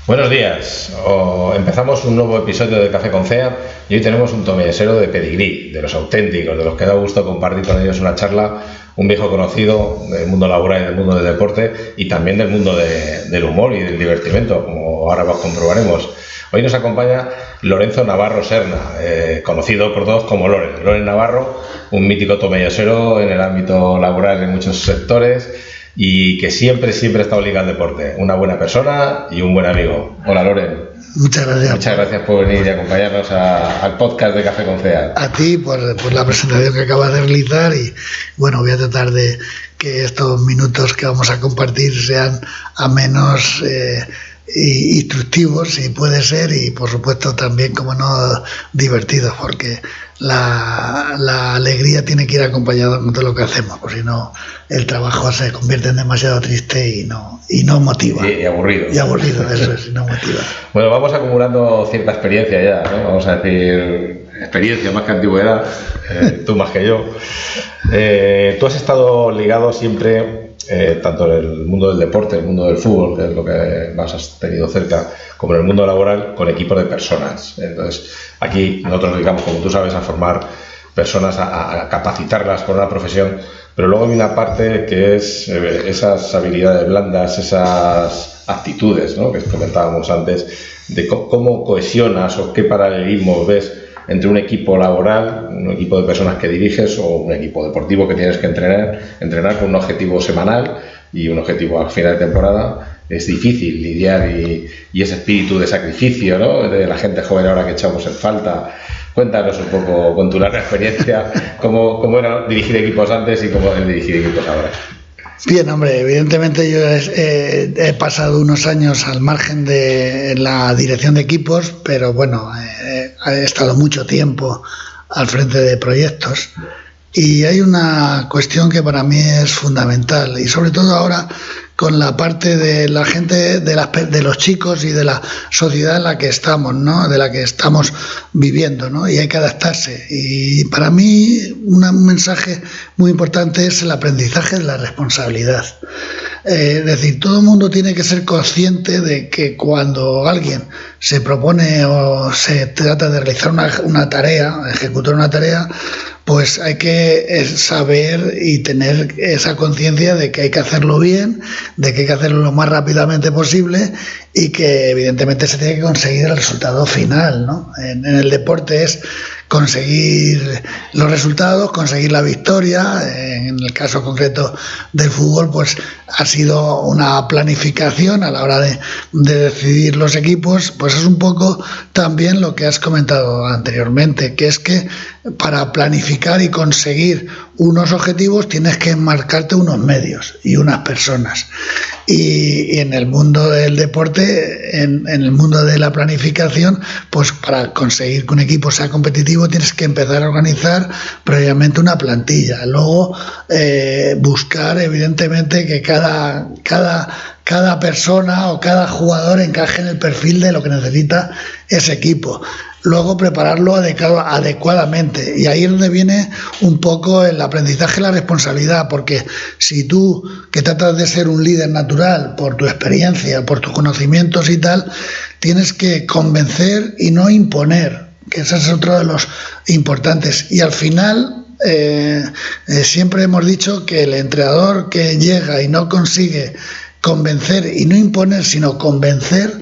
Buenos días. Empezamos un nuevo episodio de Café con Fea y hoy tenemos un tomillesero de pedigrí, de los auténticos, de los que da gusto compartir con ellos una charla, un viejo conocido del mundo laboral y del mundo del deporte y también del mundo del humor y del divertimento, como ahora comprobaremos. Hoy nos acompaña Lorenzo Navarro Serna, conocido por todos como Loren Navarro, un mítico tomillesero en el ámbito laboral en muchos sectores y que siempre ha estado ligado al deporte. Una buena persona y un buen amigo. Hola, Loren. Muchas gracias. Muchas gracias por venir y acompañarnos al podcast de Café con Fea. A ti por la presentación que acabas de realizar y bueno, voy a tratar de que estos minutos que vamos a compartir sean amenos, instructivos si puede ser, y por supuesto también, como no, divertidos, porque la alegría tiene que ir acompañada con todo lo que hacemos, porque si no el trabajo se convierte en demasiado triste y no motiva. Y aburrido. Y aburrido, eso es, y no motiva. Bueno, vamos acumulando cierta experiencia ya, ¿no? Vamos a decir, experiencia más que antigüedad, tú más que yo. Tú has estado ligado siempre, tanto en el mundo del deporte, el mundo del fútbol, que es lo que más has tenido cerca, como en el mundo laboral, con equipos de personas. Entonces, aquí nosotros nos dedicamos, como tú sabes, a formar personas, a capacitarlas por una profesión, pero luego hay una parte que es esas habilidades blandas, esas actitudes, ¿no?, que comentábamos antes, de cómo cohesionas o qué paralelismos ves entre un equipo laboral, un equipo de personas que diriges, o un equipo deportivo que tienes que entrenar con un objetivo semanal y un objetivo al final de temporada. Es difícil lidiar y ese espíritu de sacrificio, ¿no?, de la gente joven ahora que echamos en falta. Cuéntanos un poco, con tu larga experiencia, cómo era dirigir equipos antes y cómo es dirigir equipos ahora. Bien, hombre, evidentemente yo he pasado unos años al margen de la dirección de equipos, pero bueno, he estado mucho tiempo al frente de proyectos y hay una cuestión que para mí es fundamental, y sobre todo ahora con la parte de la gente, de los chicos y de la sociedad en la que estamos, ¿no?, de la que estamos viviendo, ¿no?, y hay que adaptarse. Y para mí un mensaje muy importante es el aprendizaje de la responsabilidad. Es decir, todo el mundo tiene que ser consciente de que cuando alguien se propone o se trata de realizar una tarea, ejecutar una tarea, pues hay que saber y tener esa conciencia de que hay que hacerlo bien, de que hay que hacerlo lo más rápidamente posible y que evidentemente se tiene que conseguir el resultado final, ¿no? En el deporte es conseguir los resultados, conseguir la victoria. En el caso concreto del fútbol, pues ha sido una planificación a la hora de decidir los equipos. Pues es un poco también lo que has comentado anteriormente, que es que para planificar y conseguir unos objetivos tienes que marcarte unos medios y unas personas. Y en el mundo del deporte, en el mundo de la planificación, pues para conseguir que un equipo sea competitivo tienes que empezar a organizar previamente una plantilla. Luego buscar evidentemente que cada persona o cada jugador encaje en el perfil de lo que necesita ese equipo. Luego prepararlo adecuadamente, y ahí es donde viene un poco el aprendizaje y la responsabilidad, porque si tú, que tratas de ser un líder natural por tu experiencia, por tus conocimientos y tal, tienes que convencer y no imponer, que ese es otro de los importantes. Y al final siempre hemos dicho que el entrenador que llega y no consigue convencer y no imponer, sino convencer,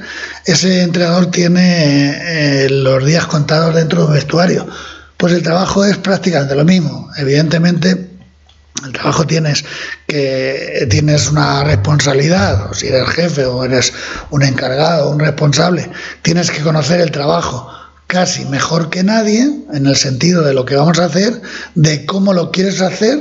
ese entrenador tiene los días contados dentro de un vestuario. Pues el trabajo es prácticamente lo mismo. Evidentemente, el trabajo tienes una responsabilidad, o si eres jefe o eres un encargado o un responsable, tienes que conocer el trabajo casi mejor que nadie, en el sentido de lo que vamos a hacer, de cómo lo quieres hacer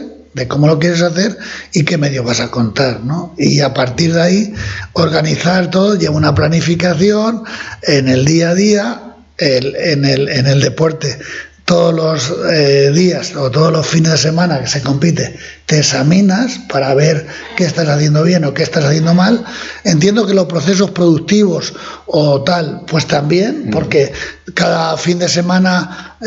y qué medio vas a contar, ¿no? Y a partir de ahí organizar todo, lleva una planificación en el día a día, en el deporte. Todos los días o todos los fines de semana que se compite, te examinas para ver qué estás haciendo bien o qué estás haciendo mal. Entiendo que los procesos productivos o tal, pues también, porque cada fin de semana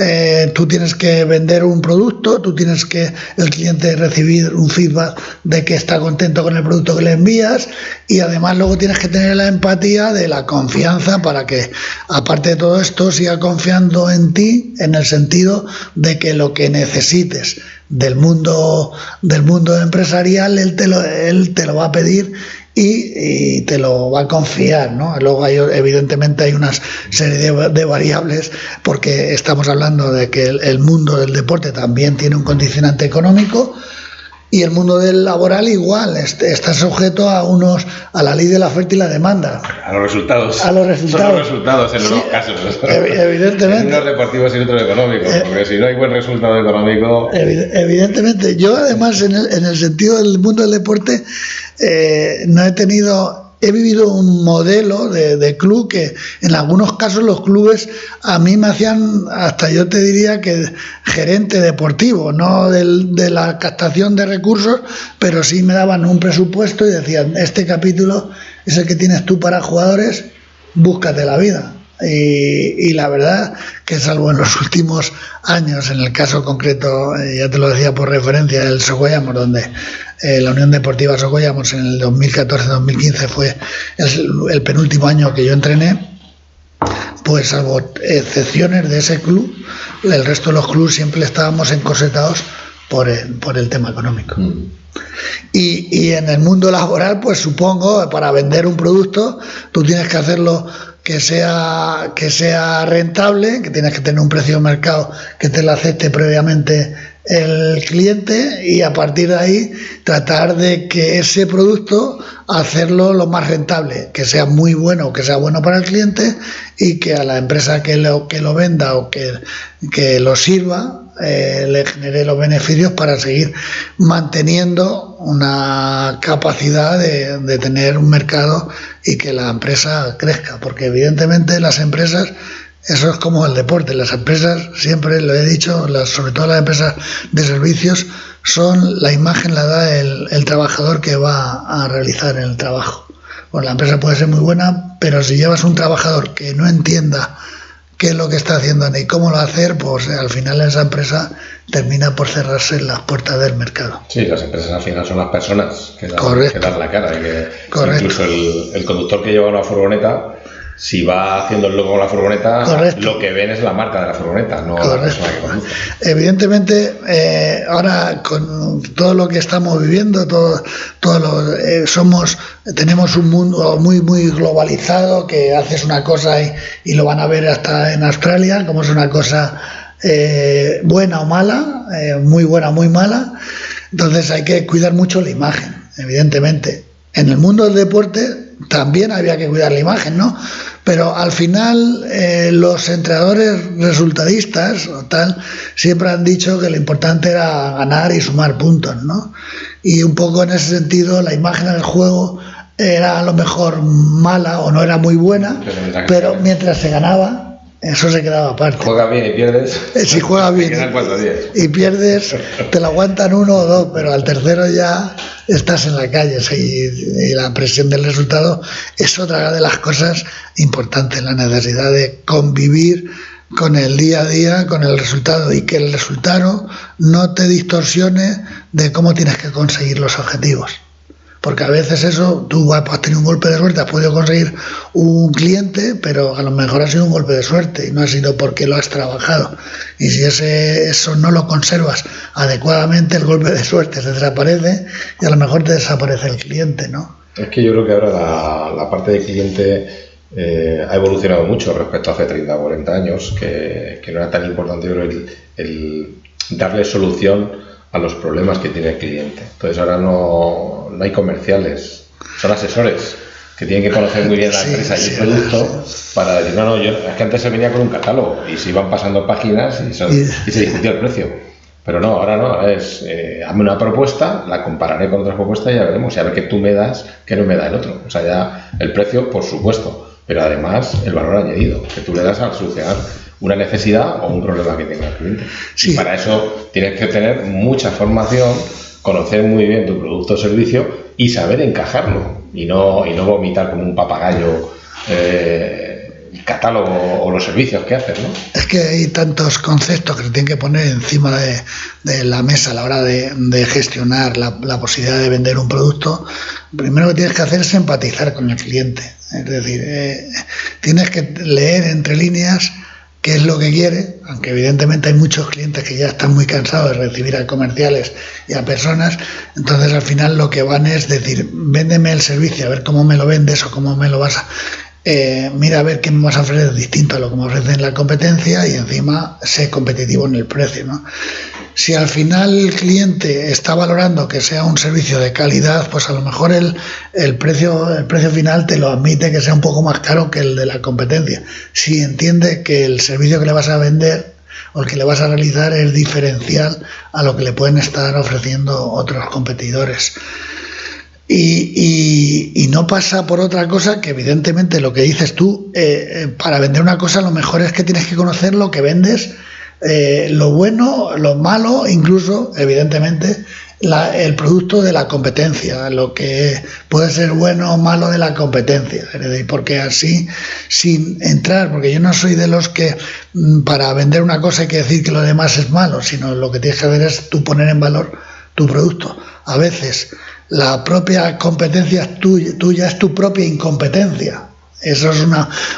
tú tienes que vender un producto, tú tienes que el cliente recibir un feedback de que está contento con el producto que le envías, y además luego tienes que tener la empatía de la confianza para que, aparte de todo esto, siga confiando en ti, en el sentido de que lo que necesites del mundo empresarial, él te lo va a pedir y te lo va a confiar, ¿no? Luego evidentemente hay una serie de variables, porque estamos hablando de que el mundo del deporte también tiene un condicionante económico, y el mundo del laboral igual, está sujeto a la ley de la oferta y la demanda. A los resultados. A los resultados. Son los resultados en los dos casos. Evidentemente. En unos deportivos y en otros económicos, porque si no hay buen resultado económico... Evidentemente. Yo además en el sentido del mundo del deporte he vivido un modelo de club que en algunos casos los clubes a mí me hacían, hasta yo te diría que gerente deportivo, no de la captación de recursos, pero sí me daban un presupuesto y decían: este capítulo es el que tienes tú para jugadores, búscate la vida. Y la verdad que, salvo en los últimos años, en el caso concreto, ya te lo decía por referencia, el Socollamos, donde la Unión Deportiva Socollamos en el 2014-2015 fue el penúltimo año que yo entrené, pues salvo excepciones de ese club, el resto de los clubes siempre estábamos encorsetados por el tema económico. Y en el mundo laboral, pues supongo, para vender un producto, tú tienes que hacerlo que sea rentable, que tienes que tener un precio de mercado que te lo acepte previamente el cliente, y a partir de ahí tratar de que ese producto hacerlo lo más rentable, que sea muy bueno, que sea bueno para el cliente, y que a la empresa que lo venda o que lo sirva le genere los beneficios para seguir manteniendo una capacidad de tener un mercado y que la empresa crezca, porque evidentemente las empresas, eso es como el deporte, las empresas, siempre lo he dicho, sobre todo las empresas de servicios, son la imagen la da el trabajador que va a realizar el trabajo. Bueno, la empresa puede ser muy buena, pero si llevas un trabajador que no entienda qué es lo que está haciendo ni cómo lo hacer, pues al final esa empresa termina por cerrarse las puertas del mercado. Sí, las empresas al final son las personas que dan la cara, y que incluso el conductor que lleva una furgoneta, si va haciendo el logo con la furgoneta, correcto, lo que ven es la marca de la furgoneta, no la persona que conduce. Evidentemente, ahora con todo lo que estamos viviendo, tenemos un mundo muy muy globalizado, que haces una cosa y lo van a ver hasta en Australia, como es una cosa buena o mala, muy buena o muy mala. Entonces hay que cuidar mucho la imagen, evidentemente. En el mundo del deporte también había que cuidar la imagen, ¿no? Pero al final los entrenadores resultadistas o tal siempre han dicho que lo importante era ganar y sumar puntos, ¿no? Y un poco en ese sentido la imagen del juego era a lo mejor mala o no era muy buena, pero mientras se ganaba, eso se quedaba aparte. Juegas bien y pierdes. Si juegas bien y pierdes, te lo aguantan 1 o 2, pero al tercero ya estás en la calle, y la presión del resultado es otra de las cosas importantes, la necesidad de convivir con el día a día, con el resultado, y que el resultado no te distorsione de cómo tienes que conseguir los objetivos. Porque a veces tú has tenido un golpe de suerte, has podido conseguir un cliente, pero a lo mejor ha sido un golpe de suerte y no ha sido porque lo has trabajado. Y si eso no lo conservas adecuadamente, el golpe de suerte se desaparece y a lo mejor te desaparece el cliente, ¿no? Es que yo creo que ahora la parte del cliente ha evolucionado mucho respecto a hace 30 o 40 años, que no era tan importante el darle solución a los problemas que tiene el cliente. Entonces ahora no hay comerciales, son asesores que tienen que conocer muy bien la empresa y el producto para decir, es que antes se venía con un catálogo y se iban pasando páginas y se discutía el precio. Pero no, ahora es hazme una propuesta, la compararé con otras propuestas y ya veremos, y a ver qué tú me das, qué no me da el otro. O sea, ya el precio, por supuesto, pero además el valor añadido que tú le das al solucionar una necesidad o un problema que tenga el cliente. Sí. Y para eso tienes que tener mucha formación, conocer muy bien tu producto o servicio y saber encajarlo, y no vomitar como un papagayo catálogo o los servicios que haces, ¿no? Es que hay tantos conceptos que se tienen que poner encima de la mesa a la hora de gestionar la posibilidad de vender un producto. Primero que tienes que hacer es empatizar con el cliente. Es decir, tienes que leer entre líneas qué es lo que quiere, aunque evidentemente hay muchos clientes que ya están muy cansados de recibir a comerciales y a personas. Entonces al final lo que van es decir, véndeme el servicio, a ver cómo me lo vendes o cómo me lo vas a... mira a ver qué me vas a ofrecer distinto a lo que me ofrecen la competencia y encima sé competitivo en el precio, ¿no? Si al final el cliente está valorando que sea un servicio de calidad, pues a lo mejor el precio final te lo admite que sea un poco más caro que el de la competencia. Si entiende que el servicio que le vas a vender o el que le vas a realizar es diferencial a lo que le pueden estar ofreciendo otros competidores. Y no pasa por otra cosa que evidentemente lo que dices tú, para vender una cosa lo mejor es que tienes que conocer lo que vendes, lo bueno, lo malo, incluso evidentemente el producto de la competencia, lo que puede ser bueno o malo de la competencia, porque así, sin entrar, porque yo no soy de los que para vender una cosa hay que decir que lo demás es malo, sino lo que tienes que hacer es tú poner en valor tu producto. A veces la propia competencia tuya es tu propia incompetencia. Eso es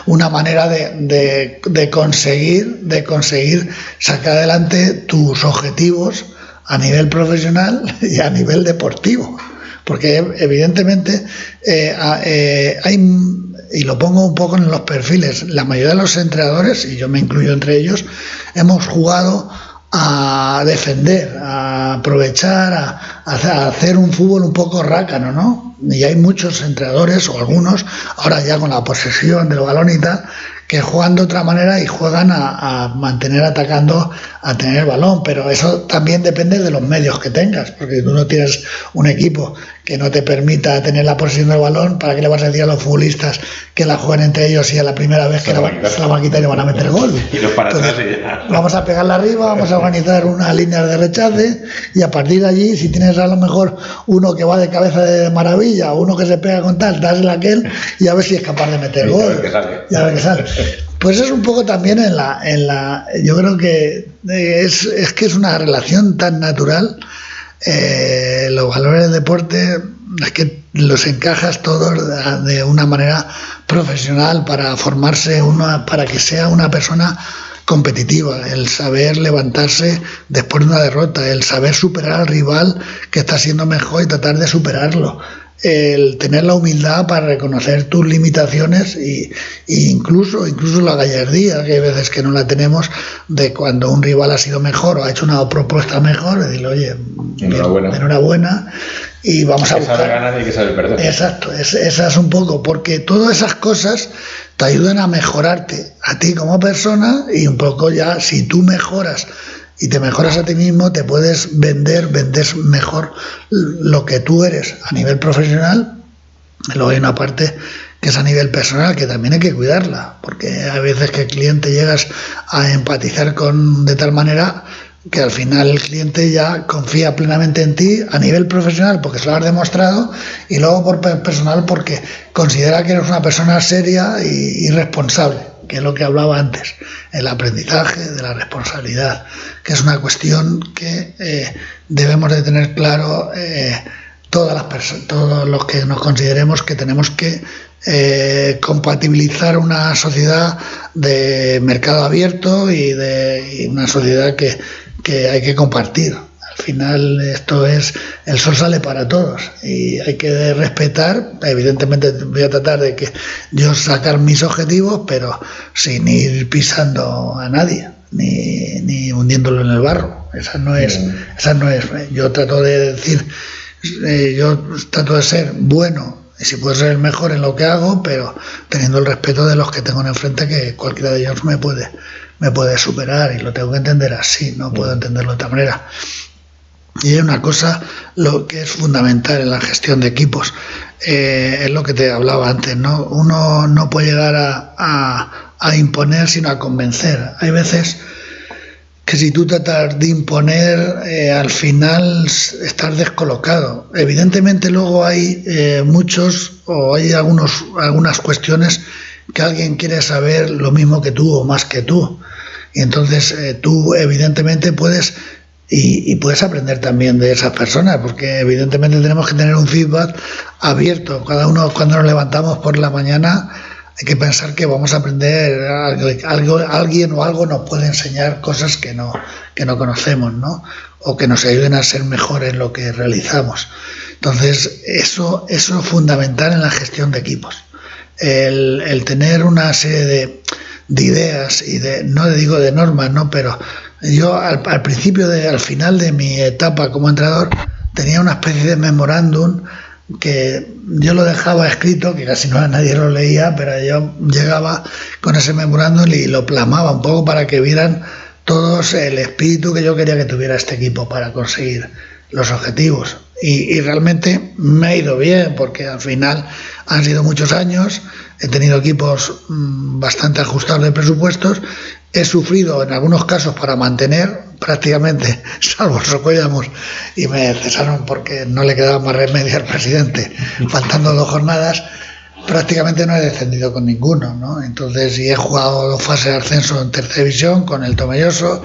una manera de conseguir sacar adelante tus objetivos a nivel profesional y a nivel deportivo. Porque evidentemente hay, y lo pongo un poco en los perfiles, la mayoría de los entrenadores, y yo me incluyo entre ellos, hemos jugado a defender, a aprovechar, a hacer un fútbol un poco rácano, ¿no? Y hay muchos entrenadores, o algunos, ahora ya con la posesión del balón y tal, que juegan de otra manera y juegan a mantener atacando, a tener el balón, pero eso también depende de los medios que tengas, porque si tú no tienes un equipo que no te permita tener la posesión del balón, ¿para qué le vas a decir a los futbolistas que la jueguen entre ellos y a la primera vez que se la van a quitar y le van a meter gol? Y no para atrás. Vamos a pegarla arriba, vamos a organizar una línea de rechace y a partir de allí, si tienes a lo mejor uno que va de cabeza de maravilla o uno que se pega con tal, dásela a aquel y a ver si es capaz de meter gol. Y a ver qué sale. Pues es un poco también yo creo que es que es una relación tan natural. Los valores del deporte es que los encajas todos de una manera profesional para formarse para que sea una persona competitiva, el saber levantarse después de una derrota, el saber superar al rival que está siendo mejor y tratar de superarlo, el tener la humildad para reconocer tus limitaciones y incluso la gallardía, que hay veces que no la tenemos, de cuando un rival ha sido mejor o ha hecho una propuesta mejor, decirle, oye, enhorabuena y vamos a buscar. Hay que saber ganar y hay que saber perder. Exacto, esa es un poco, porque todas esas cosas te ayudan a mejorarte a ti como persona y un poco ya, si tú mejoras y te mejoras a ti mismo, te puedes vender mejor lo que tú eres a nivel profesional. Luego hay una parte que es a nivel personal, que también hay que cuidarla, porque hay veces que el cliente llegas a empatizar de tal manera que al final el cliente ya confía plenamente en ti a nivel profesional porque se lo has demostrado, y luego por personal porque considera que eres una persona seria y responsable, que es lo que hablaba antes, el aprendizaje de la responsabilidad, que es una cuestión que debemos de tener claro todas las personas, todos los que nos consideremos que tenemos que compatibilizar una sociedad de mercado abierto y una sociedad que hay que compartir. Al final esto es, el sol sale para todos y hay que respetar. Evidentemente voy a tratar de que yo sacar mis objetivos, pero sin ir pisando a nadie ni hundiéndolo en el barro. Esa no es. Yo trato de decir, yo trato de ser bueno y si puedo ser el mejor en lo que hago, pero teniendo el respeto de los que tengo enfrente, que cualquiera de ellos me puede superar y lo tengo que entender así, no puedo entenderlo de otra manera. Y hay una cosa, lo que es fundamental en la gestión de equipos, es lo que te hablaba antes, ¿no? Uno no puede llegar a imponer, sino a convencer. Hay veces que si tú tratas de imponer, al final estás descolocado. Evidentemente luego hay muchos, o hay algunas cuestiones que alguien quiere saber lo mismo que tú o más que tú. Y entonces tú evidentemente puedes y puedes aprender también de esas personas, porque evidentemente tenemos que tener un feedback abierto. Cada uno, cuando nos levantamos por la mañana, hay que pensar que vamos a aprender algo, alguien o algo nos puede enseñar cosas que no conocemos, ¿no? O que nos ayuden a ser mejor en lo que realizamos. Entonces, eso es fundamental en la gestión de equipos. El tener una serie de ideas y no digo de normas, ¿no? Pero yo al final de mi etapa como entrenador tenía una especie de memorándum que yo lo dejaba escrito, que casi nadie lo leía, pero yo llegaba con ese memorándum y lo plasmaba un poco para que vieran todos el espíritu que yo quería que tuviera este equipo para conseguir los objetivos. Y realmente me ha ido bien, porque al final han sido muchos años, he tenido equipos bastante ajustados de presupuestos, he sufrido en algunos casos para mantener prácticamente, salvo Socollamos, y me cesaron porque no le quedaba más remedio al presidente, faltando 2 jornadas, prácticamente no he descendido con ninguno, ¿no? Entonces, y he jugado 2 fases de ascenso en tercera división con el Tomelloso.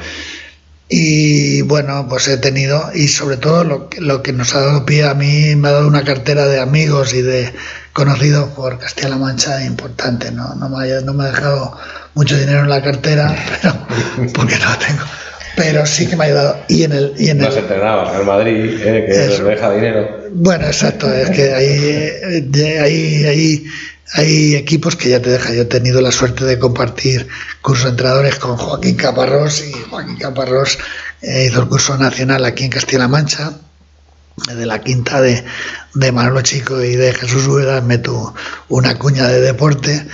Y bueno, pues he tenido, y sobre todo lo que nos ha dado pie a mí, me ha dado una cartera de amigos y de conocidos por Castilla-La Mancha importante, ¿no? No me ha dejado mucho dinero en la cartera, pero porque no lo tengo, pero sí que me ha ayudado. No se entrenaba en el Madrid, que eso deja dinero. Bueno, exacto, es que hay equipos que ya te dejan. Yo he tenido la suerte de compartir curso de entrenadores con Joaquín Caparrós, y Joaquín Caparrós hizo el curso nacional aquí en Castilla-La Mancha, de la quinta de Manolo Chico y de Jesús Úbeda. Meto una cuña de deporte,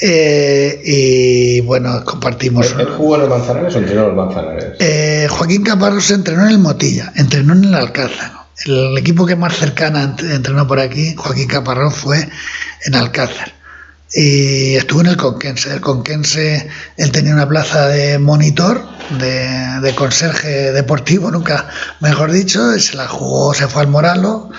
y bueno, compartimos. ¿Él jugó en el Manzanares o entrenó en el Manzanares? Joaquín Caparrós se entrenó en el Motilla, entrenó en el Alcázar. El equipo que más cercana entrenó por aquí, Joaquín Caparrós, fue en Alcázar. Y estuvo en el Conquense. El Conquense, él tenía una plaza de monitor, de conserje deportivo, nunca mejor dicho, y se la jugó, se fue al Moralo,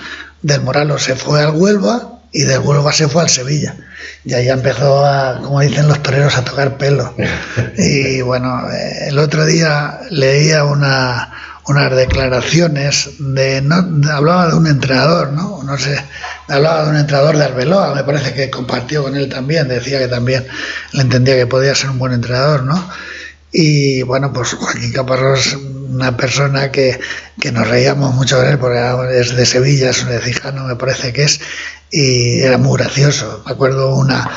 del Moralo se fue al Huelva, y del Huelva se fue al Sevilla. Y ahí empezó como dicen los toreros, a tocar pelo. Y bueno, el otro día leía unas declaraciones hablaba de un entrenador, no sé, hablaba de un entrenador de Arbeloa, me parece que compartió con él también, decía que también le entendía que podía ser un buen entrenador, ¿no? Y bueno, pues Joaquín Caparrós, una persona que nos reíamos mucho con él, porque es de Sevilla, es de Cijano, me parece que es, y era muy gracioso. Me acuerdo una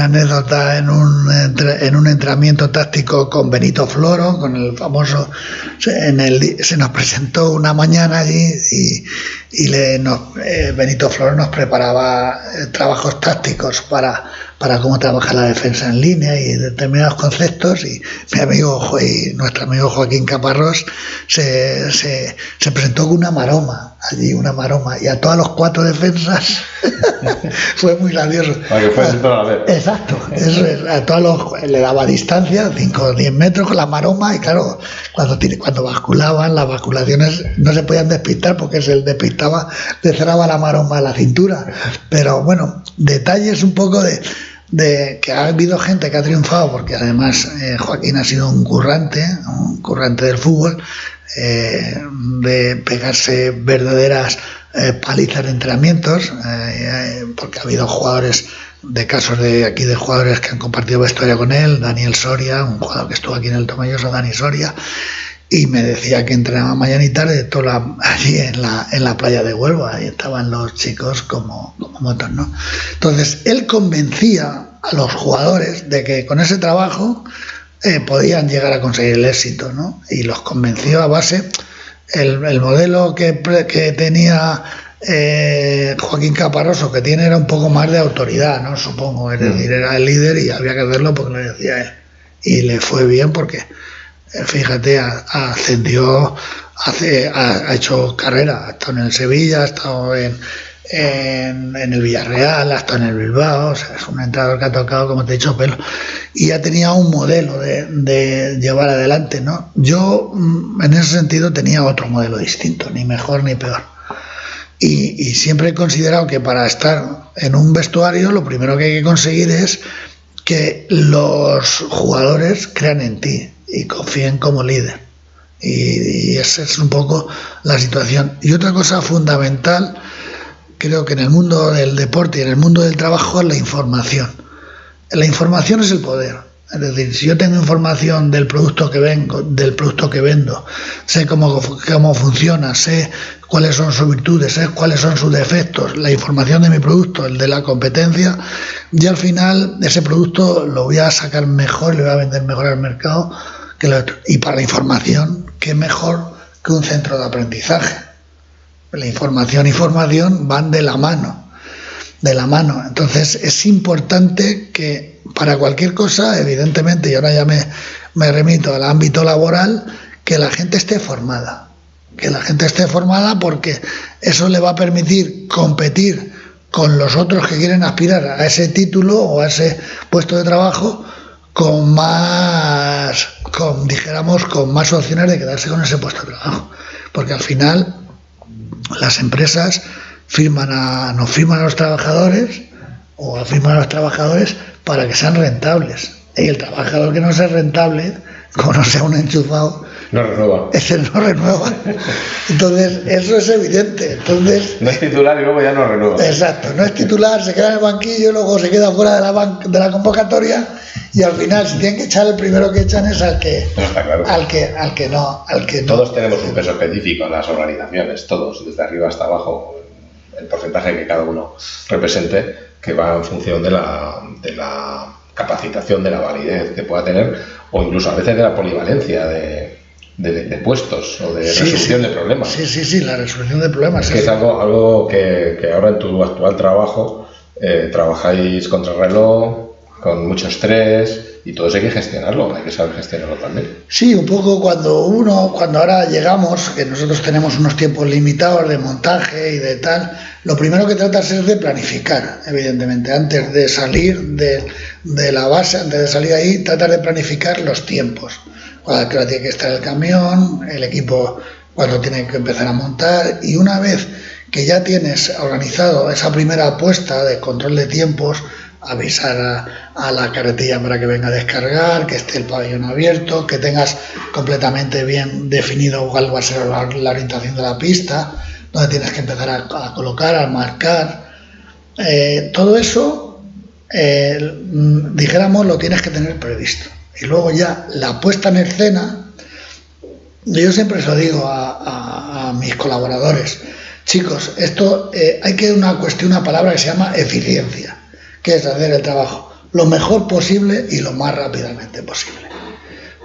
anécdota en un entrenamiento táctico con Benito Floro, con el famoso, se nos presentó una mañana allí y Benito Floro nos preparaba trabajos tácticos para cómo trabajar la defensa en línea y determinados conceptos, y nuestro amigo Joaquín Caparrós se presentó con una maroma, y a todas las 4 defensas fue muy gracioso. Para que fuese toda la vez. Exacto, eso es, a todos le daba distancia, 5 o 10 metros con la maroma, y claro, cuando basculaban, las basculaciones no se podían despistar, porque si él despistaba, le cerraba la maroma a la cintura. Pero bueno, detalles un poco de que ha habido gente que ha triunfado, porque además Joaquín ha sido un currante del fútbol, de pegarse verdaderas palizas de entrenamientos, porque ha habido casos de jugadores que han compartido vestuario con él, Daniel Soria, un jugador que estuvo aquí en el Tomelloso, Dani Soria, y me decía que entrenaba mañana y tarde allí en la playa de Huelva, y estaban los chicos como motos, ¿no? Entonces él convencía a los jugadores de que con ese trabajo podían llegar a conseguir el éxito, ¿no? Y los convenció a base el modelo que tenía Joaquín Caparrós, que tiene, era un poco más de autoridad, ¿no? Supongo, es decir, era el líder y había que hacerlo porque lo decía él, y le fue bien porque fíjate, ascendió, ha hecho carrera, ha estado en el Sevilla, ha estado en el Villarreal, ha estado en el Bilbao, o sea, es un entrenador que ha tocado, como te he dicho, pelo, y ya tenía un modelo de llevar adelante, ¿no? Yo, en ese sentido, tenía otro modelo distinto, ni mejor ni peor. Y siempre he considerado que para estar en un vestuario, lo primero que hay que conseguir es que los jugadores crean en ti y confíen como líder. Y esa es un poco la situación. Y otra cosa fundamental, creo que en el mundo del deporte y en el mundo del trabajo, es la información. La información es el poder. Es decir, si yo tengo información del producto que vendo, sé cómo funciona, sé cuáles son sus virtudes, sé cuáles son sus defectos, la información de mi producto, el de la competencia, y al final ese producto lo voy a sacar mejor y lo voy a vender mejor al mercado que lo otro. Y para la información, ¿qué mejor que un centro de aprendizaje? La información y formación van de la mano. Entonces es importante que para cualquier cosa, evidentemente, y ahora ya me remito al ámbito laboral, que la gente esté formada. Porque eso le va a permitir competir con los otros que quieren aspirar a ese título o a ese puesto de trabajo con más opciones de quedarse con ese puesto de trabajo. Porque al final las empresas nos firman a los trabajadores o firman a los trabajadores para que sean rentables. Y el trabajador que no sea rentable, como no sea un enchufado, no renueva. Ese no renueva. Entonces, eso es evidente. Entonces, no es titular y luego ya no renueva. Exacto, no es titular, se queda en el banquillo, luego se queda fuera de la convocatoria y al final, si tienen que echar, el primero que echan es al que no. Todos tenemos un peso específico en las organizaciones, todos, desde arriba hasta abajo, el porcentaje que cada uno represente, que va en función de la capacitación, de la validez que pueda tener, o incluso a veces de la polivalencia de puestos o de resolución de problemas. Sí, la resolución de problemas. Es algo que ahora en tu actual trabajo trabajáis contra el reloj, con mucho estrés, y todo eso hay que gestionarlo, hay que saber gestionarlo también. Sí, un poco cuando ahora llegamos, que nosotros tenemos unos tiempos limitados de montaje y de tal, lo primero que tratas es de planificar, evidentemente, antes de salir de la base, antes de salir ahí, tratas de planificar los tiempos. Cuando tiene que estar el camión, el equipo cuando tiene que empezar a montar, y una vez que ya tienes organizado esa primera puesta de control de tiempos, avisar a la carretilla para que venga a descargar, que esté el pabellón abierto, que tengas completamente bien definido cuál va a ser la orientación de la pista, donde tienes que empezar a colocar, a marcar. Todo eso, dijéramos, lo tienes que tener previsto. Y luego ya la puesta en escena, yo siempre se lo digo a mis colaboradores, chicos, esto hay que una palabra que se llama eficiencia, que es hacer el trabajo lo mejor posible y lo más rápidamente posible,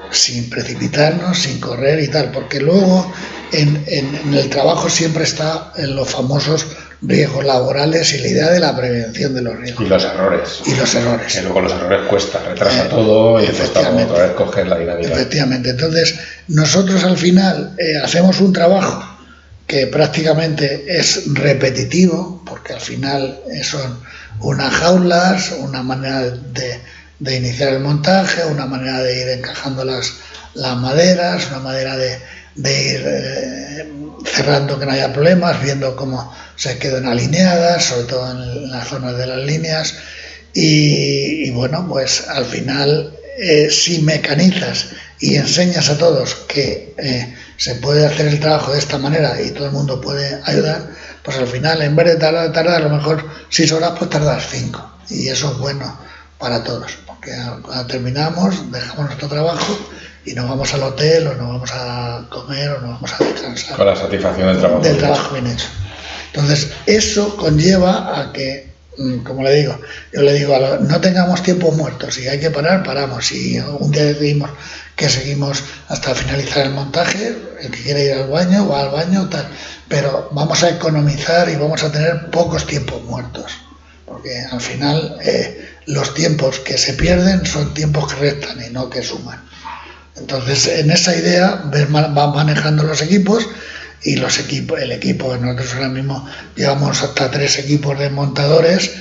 sin precipitarnos, sin correr y tal, porque luego en el trabajo siempre está en los famosos riesgos laborales y la idea de la prevención de los riesgos. Y los errores. Que luego los errores cuesta, retrasa todo y cuesta otra vez coger la dinámica. Efectivamente. Entonces, nosotros al final hacemos un trabajo que prácticamente es repetitivo, porque al final son unas jaulas, una manera de iniciar el montaje, una manera de ir encajando las maderas, una manera de ir cerrando que no haya problemas, viendo cómo se quedan alineadas, sobre todo en las zonas de las líneas, y bueno, pues al final si mecanizas y enseñas a todos que se puede hacer el trabajo de esta manera y todo el mundo puede ayudar, pues al final en vez de tardar a lo mejor 6 horas, pues tardas 5, y eso es bueno para todos, porque cuando terminamos dejamos nuestro trabajo y nos vamos al hotel o nos vamos a comer o nos vamos a descansar con la satisfacción del trabajo bien hecho. Entonces eso conlleva a que, como yo le digo, no tengamos tiempos muertos. Si hay que parar, paramos. Si un día decidimos que seguimos hasta finalizar el montaje, el que quiera ir al baño va al baño, tal. Pero vamos a economizar y vamos a tener pocos tiempos muertos, porque al final los tiempos que se pierden son tiempos que restan y no que suman. Entonces, en esa idea van manejando los equipos y el equipo, nosotros ahora mismo llevamos hasta 3 equipos de montadores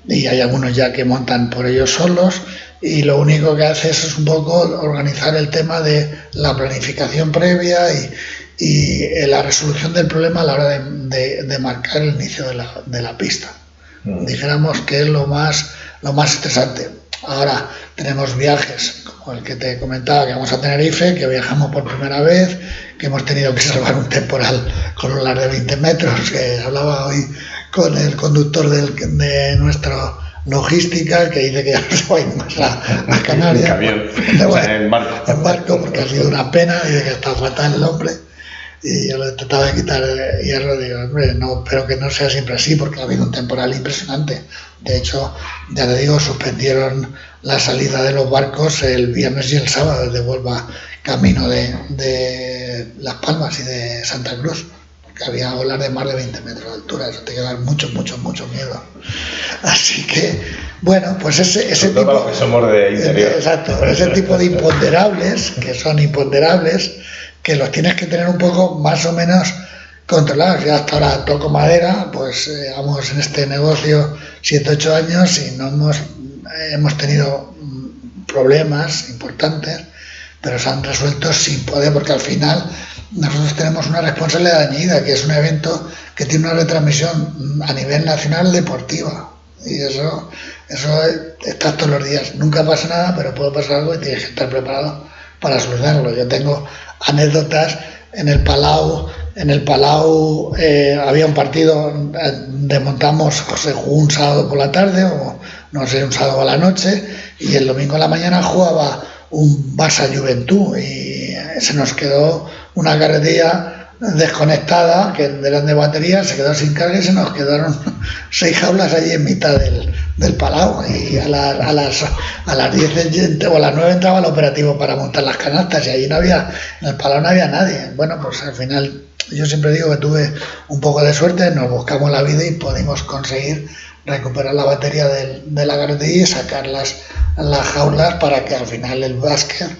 y hay algunos ya que montan por ellos solos, y lo único que hace es un poco organizar el tema de la planificación previa y la resolución del problema a la hora de marcar el inicio de la pista. Dijéramos que es lo más estresante. Ahora tenemos viajes como el que te comentaba, que vamos a Tenerife, que viajamos por primera vez, que hemos tenido que salvar un temporal con un lar de 20 metros, que hablaba hoy con el conductor de nuestra logística, que dice que ya no se va a ir más a Canarias. En camión, Bueno, o sea, en barco. En barco, porque ha sido una pena, dice que está fatal el hombre. Y yo le trataba de quitar hierro, digo, hombre, no, espero que no sea siempre así, porque ha habido un temporal impresionante. De hecho, ya te digo, suspendieron la salida de los barcos el viernes y el sábado desde Huelva, camino de Las Palmas y de Santa Cruz, porque había olas de más de 20 metros de altura. Eso te queda mucho miedo. Así que, bueno, pues ese tipo... Todo lo que somos de interior. Exacto, ese tipo de imponderables, que son imponderables, que los tienes que tener un poco más o menos controlados. Ya hasta ahora toco madera, pues vamos en este negocio 7-8 años y no hemos tenido problemas importantes, pero se han resuelto sin poder, porque al final nosotros tenemos una responsabilidad añadida, que es un evento que tiene una retransmisión a nivel nacional deportiva, y eso estás todos los días. Nunca pasa nada, pero puede pasar algo y tienes que estar preparado para solucionarlo. Yo tengo anécdotas en el Palau. Había un partido, desmontamos, se jugó un sábado por la tarde, o no sé, un sábado a la noche, y el domingo a la mañana jugaba un Barça Juventud, y se nos quedó una carretilla desconectada, que eran de batería, se quedó sin carga y se nos quedaron 6 jaulas allí en mitad del Palau, y a las 10 o a las 9 entraba el operativo para montar las canastas, y allí en el Palau no había nadie. Bueno, pues al final yo siempre digo que tuve un poco de suerte, nos buscamos la vida y pudimos conseguir recuperar la batería de la carretilla y sacar las jaulas para que al final el básquet,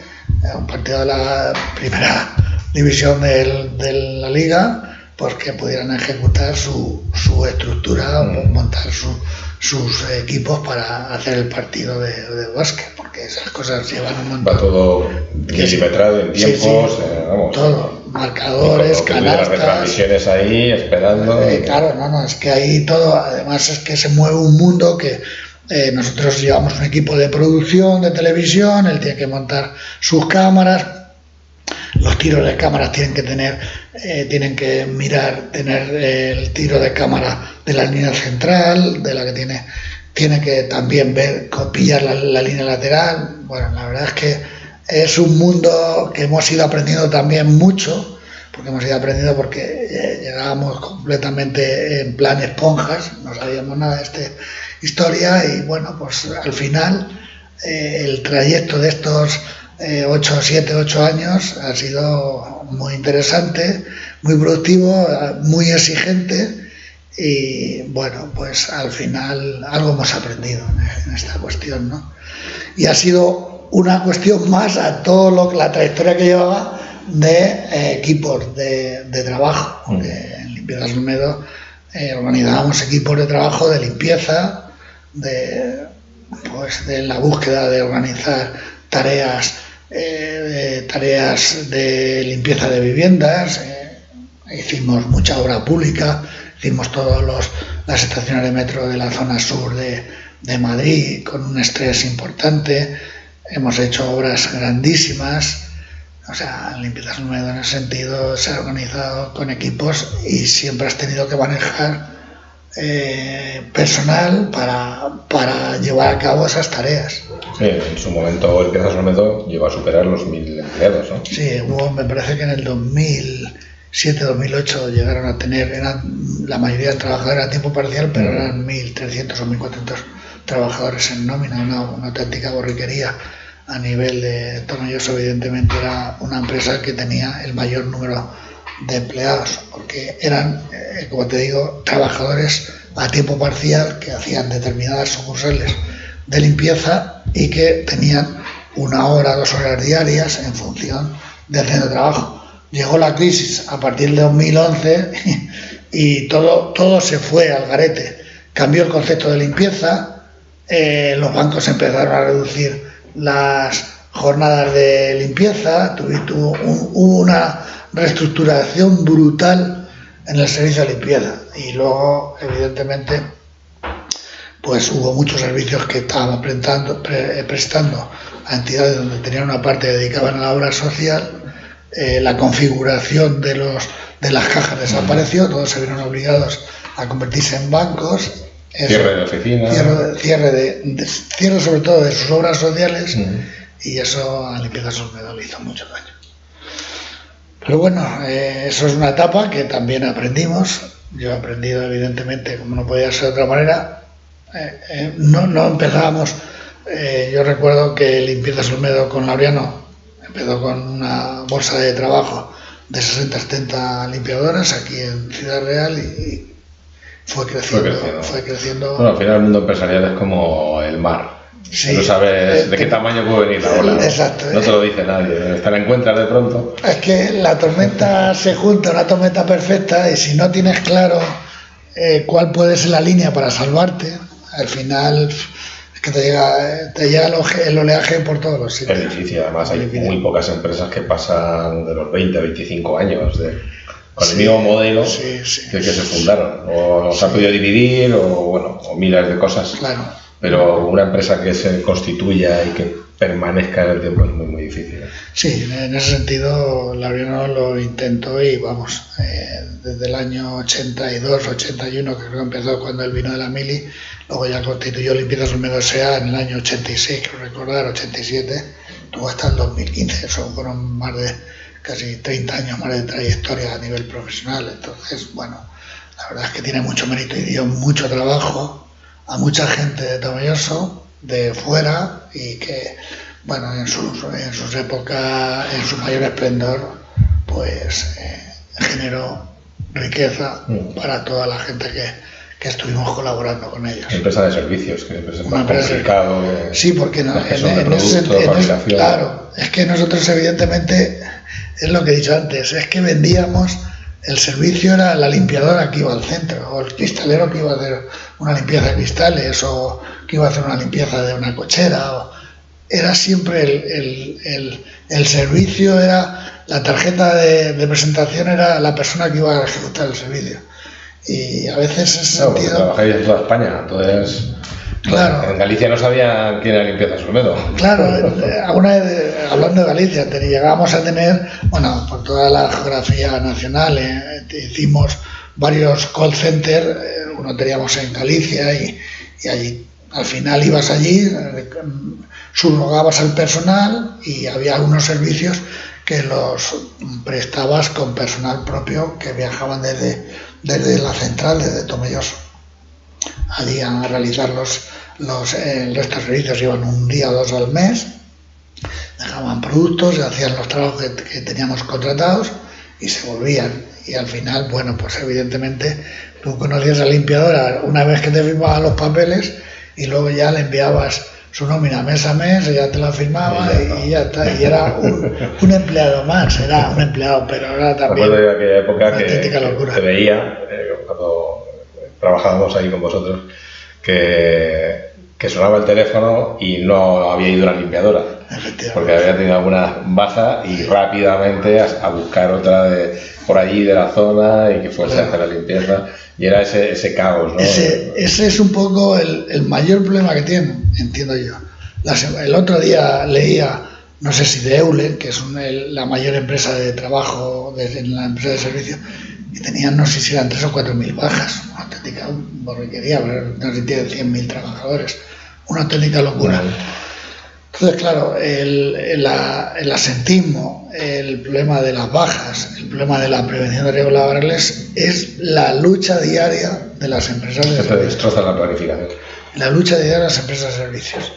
un partido de la primera división de la liga, pues que pudieran ejecutar su estructura, montar sus equipos para hacer el partido de básquet, porque esas cosas llevan un montón. Va todo milimetrado en tiempos, sí, vamos. Todo, marcadores, canastas. Las retransmisiones ahí, esperando. Claro, es que ahí todo, además es que se mueve un mundo que nosotros llevamos un equipo de producción de televisión, él tiene que montar sus cámaras. Los tiros de cámaras tienen que mirar, tener el tiro de cámara de la línea central, de la que tiene que también pillar la línea lateral. Bueno, la verdad es que es un mundo que hemos ido aprendiendo también mucho, porque llegábamos completamente en plan esponjas, no sabíamos nada de esta historia, y bueno, pues al final el trayecto de estos 8 años ha sido muy interesante, muy productivo, muy exigente, y bueno, pues al final algo hemos aprendido en esta cuestión, ¿no? Y ha sido una cuestión más a la trayectoria que llevaba de equipos de trabajo, porque en Limpiezas Olmedo organizábamos equipos de trabajo de limpieza, de la búsqueda de organizar tareas de limpieza de viviendas. Hicimos mucha obra pública, hicimos todas las estaciones de metro de la zona sur de Madrid con un estrés importante, hemos hecho obras grandísimas. O sea, Limpiezas Olmedo en ese sentido se ha organizado con equipos y siempre has tenido que manejar personal para llevar a cabo esas tareas. Sí, en su momento Limpiezas Olmedo llegó a superar los 1.000 empleados, ¿no? Sí, me parece que en el 2007-2008 llegaron a tener, la mayoría de trabajadores a tiempo parcial, pero eran 1.300 o 1.400 trabajadores en nómina, una auténtica borriquería a nivel de Tornilloso. Evidentemente era una empresa que tenía el mayor número de empleados, porque eran, como te digo, trabajadores a tiempo parcial que hacían determinadas sucursales de limpieza y que tenían 1 hora, 2 horas diarias en función del centro de trabajo. Llegó la crisis a partir de 2011 y todo se fue al garete. Cambió el concepto de limpieza, los bancos empezaron a reducir las jornadas de limpieza, hubo una reestructuración brutal en el servicio de limpieza, y luego evidentemente pues hubo muchos servicios que estaban prestando a entidades donde tenían una parte que dedicaban a la obra social. La configuración de las cajas desapareció, todos se vieron obligados a convertirse en bancos. Cierre de oficinas. Cierre sobre todo de sus obras sociales, y eso a Limpiezas Olmedo le hizo mucho daño. Pero bueno, eso es una etapa que también aprendimos. Yo he aprendido, evidentemente, como no podía ser de otra manera. No empezábamos. Yo recuerdo que Limpiezas Olmedo con Laureano empezó con una bolsa de trabajo de 60-70 limpiadoras aquí en Ciudad Real y fue creciendo. Bueno, al final el mundo empresarial es como el mar. Sí, no sabes de qué tamaño puede venir la ola. Exacto. No te lo dice nadie. Te la encuentras de pronto. Es que la tormenta se junta, una tormenta perfecta, y si no tienes claro cuál puede ser la línea para salvarte, al final es que te llega el oleaje por todos los sitios. Es difícil, además hay muy pocas empresas que pasan de los 20 a 25 años con el mismo modelo que se fundaron. O se ha podido dividir, o miles de cosas. Claro. Pero una empresa que se constituya y que permanezca en el tiempo es muy, muy difícil. Sí, en ese sentido Laureano lo intentó y vamos, desde el año 82, 81, que creo que empezó cuando él vino de la Mili, luego ya constituyó Limpiezas Olmedo S.A. en el año 86, creo recordar, 87, tuvo hasta el 2015, eso fueron más de casi 30 años más de trayectoria a nivel profesional. Entonces, bueno, la verdad es que tiene mucho mérito y dio mucho trabajo a mucha gente de Tomelloso, de fuera, y que, bueno, en sus épocas, en su mayor esplendor, pues generó riqueza para toda la gente que estuvimos colaborando con ellos. Empresa de servicios, que es más complicado. Sí, porque claro, es que nosotros evidentemente, es lo que he dicho antes, es que vendíamos. El servicio era la limpiadora que iba al centro, o el cristalero que iba a hacer una limpieza de cristales, o que iba a hacer una limpieza de una cochera. Era siempre el servicio, era la tarjeta de presentación, era la persona que iba a ejecutar el servicio. Y a veces ese sentido... Trabajáis en toda España, entonces... Claro. En Galicia no sabía quién era Limpiezas Olmedo. Claro, alguna vez, hablando de Galicia, llegábamos a tener, bueno, por toda la geografía nacional, hicimos varios call centers, uno teníamos en Galicia y allí, al final ibas allí, subrogabas al personal y había algunos servicios que los prestabas con personal propio que viajaban desde la central, desde Tomelloso. Allí a realizar el resto de servicios, iban un día o dos al mes, dejaban productos, hacían los trabajos que teníamos contratados y se volvían. Y al final, bueno, pues evidentemente tú conocías a la limpiadora una vez que te firmaban los papeles y luego ya le enviabas su nómina mes a mes, ella te la firmaba y ya está. Y era un empleado más, era un empleado, pero era también recuerdo de aquella época que te veía cuando trabajábamos ahí con vosotros, que sonaba el teléfono y no había ido la limpiadora, porque había tenido alguna baja y rápidamente a buscar otra por allí de la zona y que fuese a hacer la limpieza, y era ese caos, ¿no? Ese es un poco el mayor problema que tienen, entiendo yo. El otro día leía, no sé si de Eulen, que es la mayor empresa de trabajo en la empresa de servicios, y tenían, no sé si eran 3 o 4 mil bajas, una auténtica borriquería, no sé si tienen 100.000 trabajadores, una auténtica locura. Entonces, claro, el asentismo, el problema de las bajas, el problema de la prevención de riesgos laborales es la lucha diaria de las empresas de servicios. Se destroza la planificación. La lucha diaria de las empresas de servicios.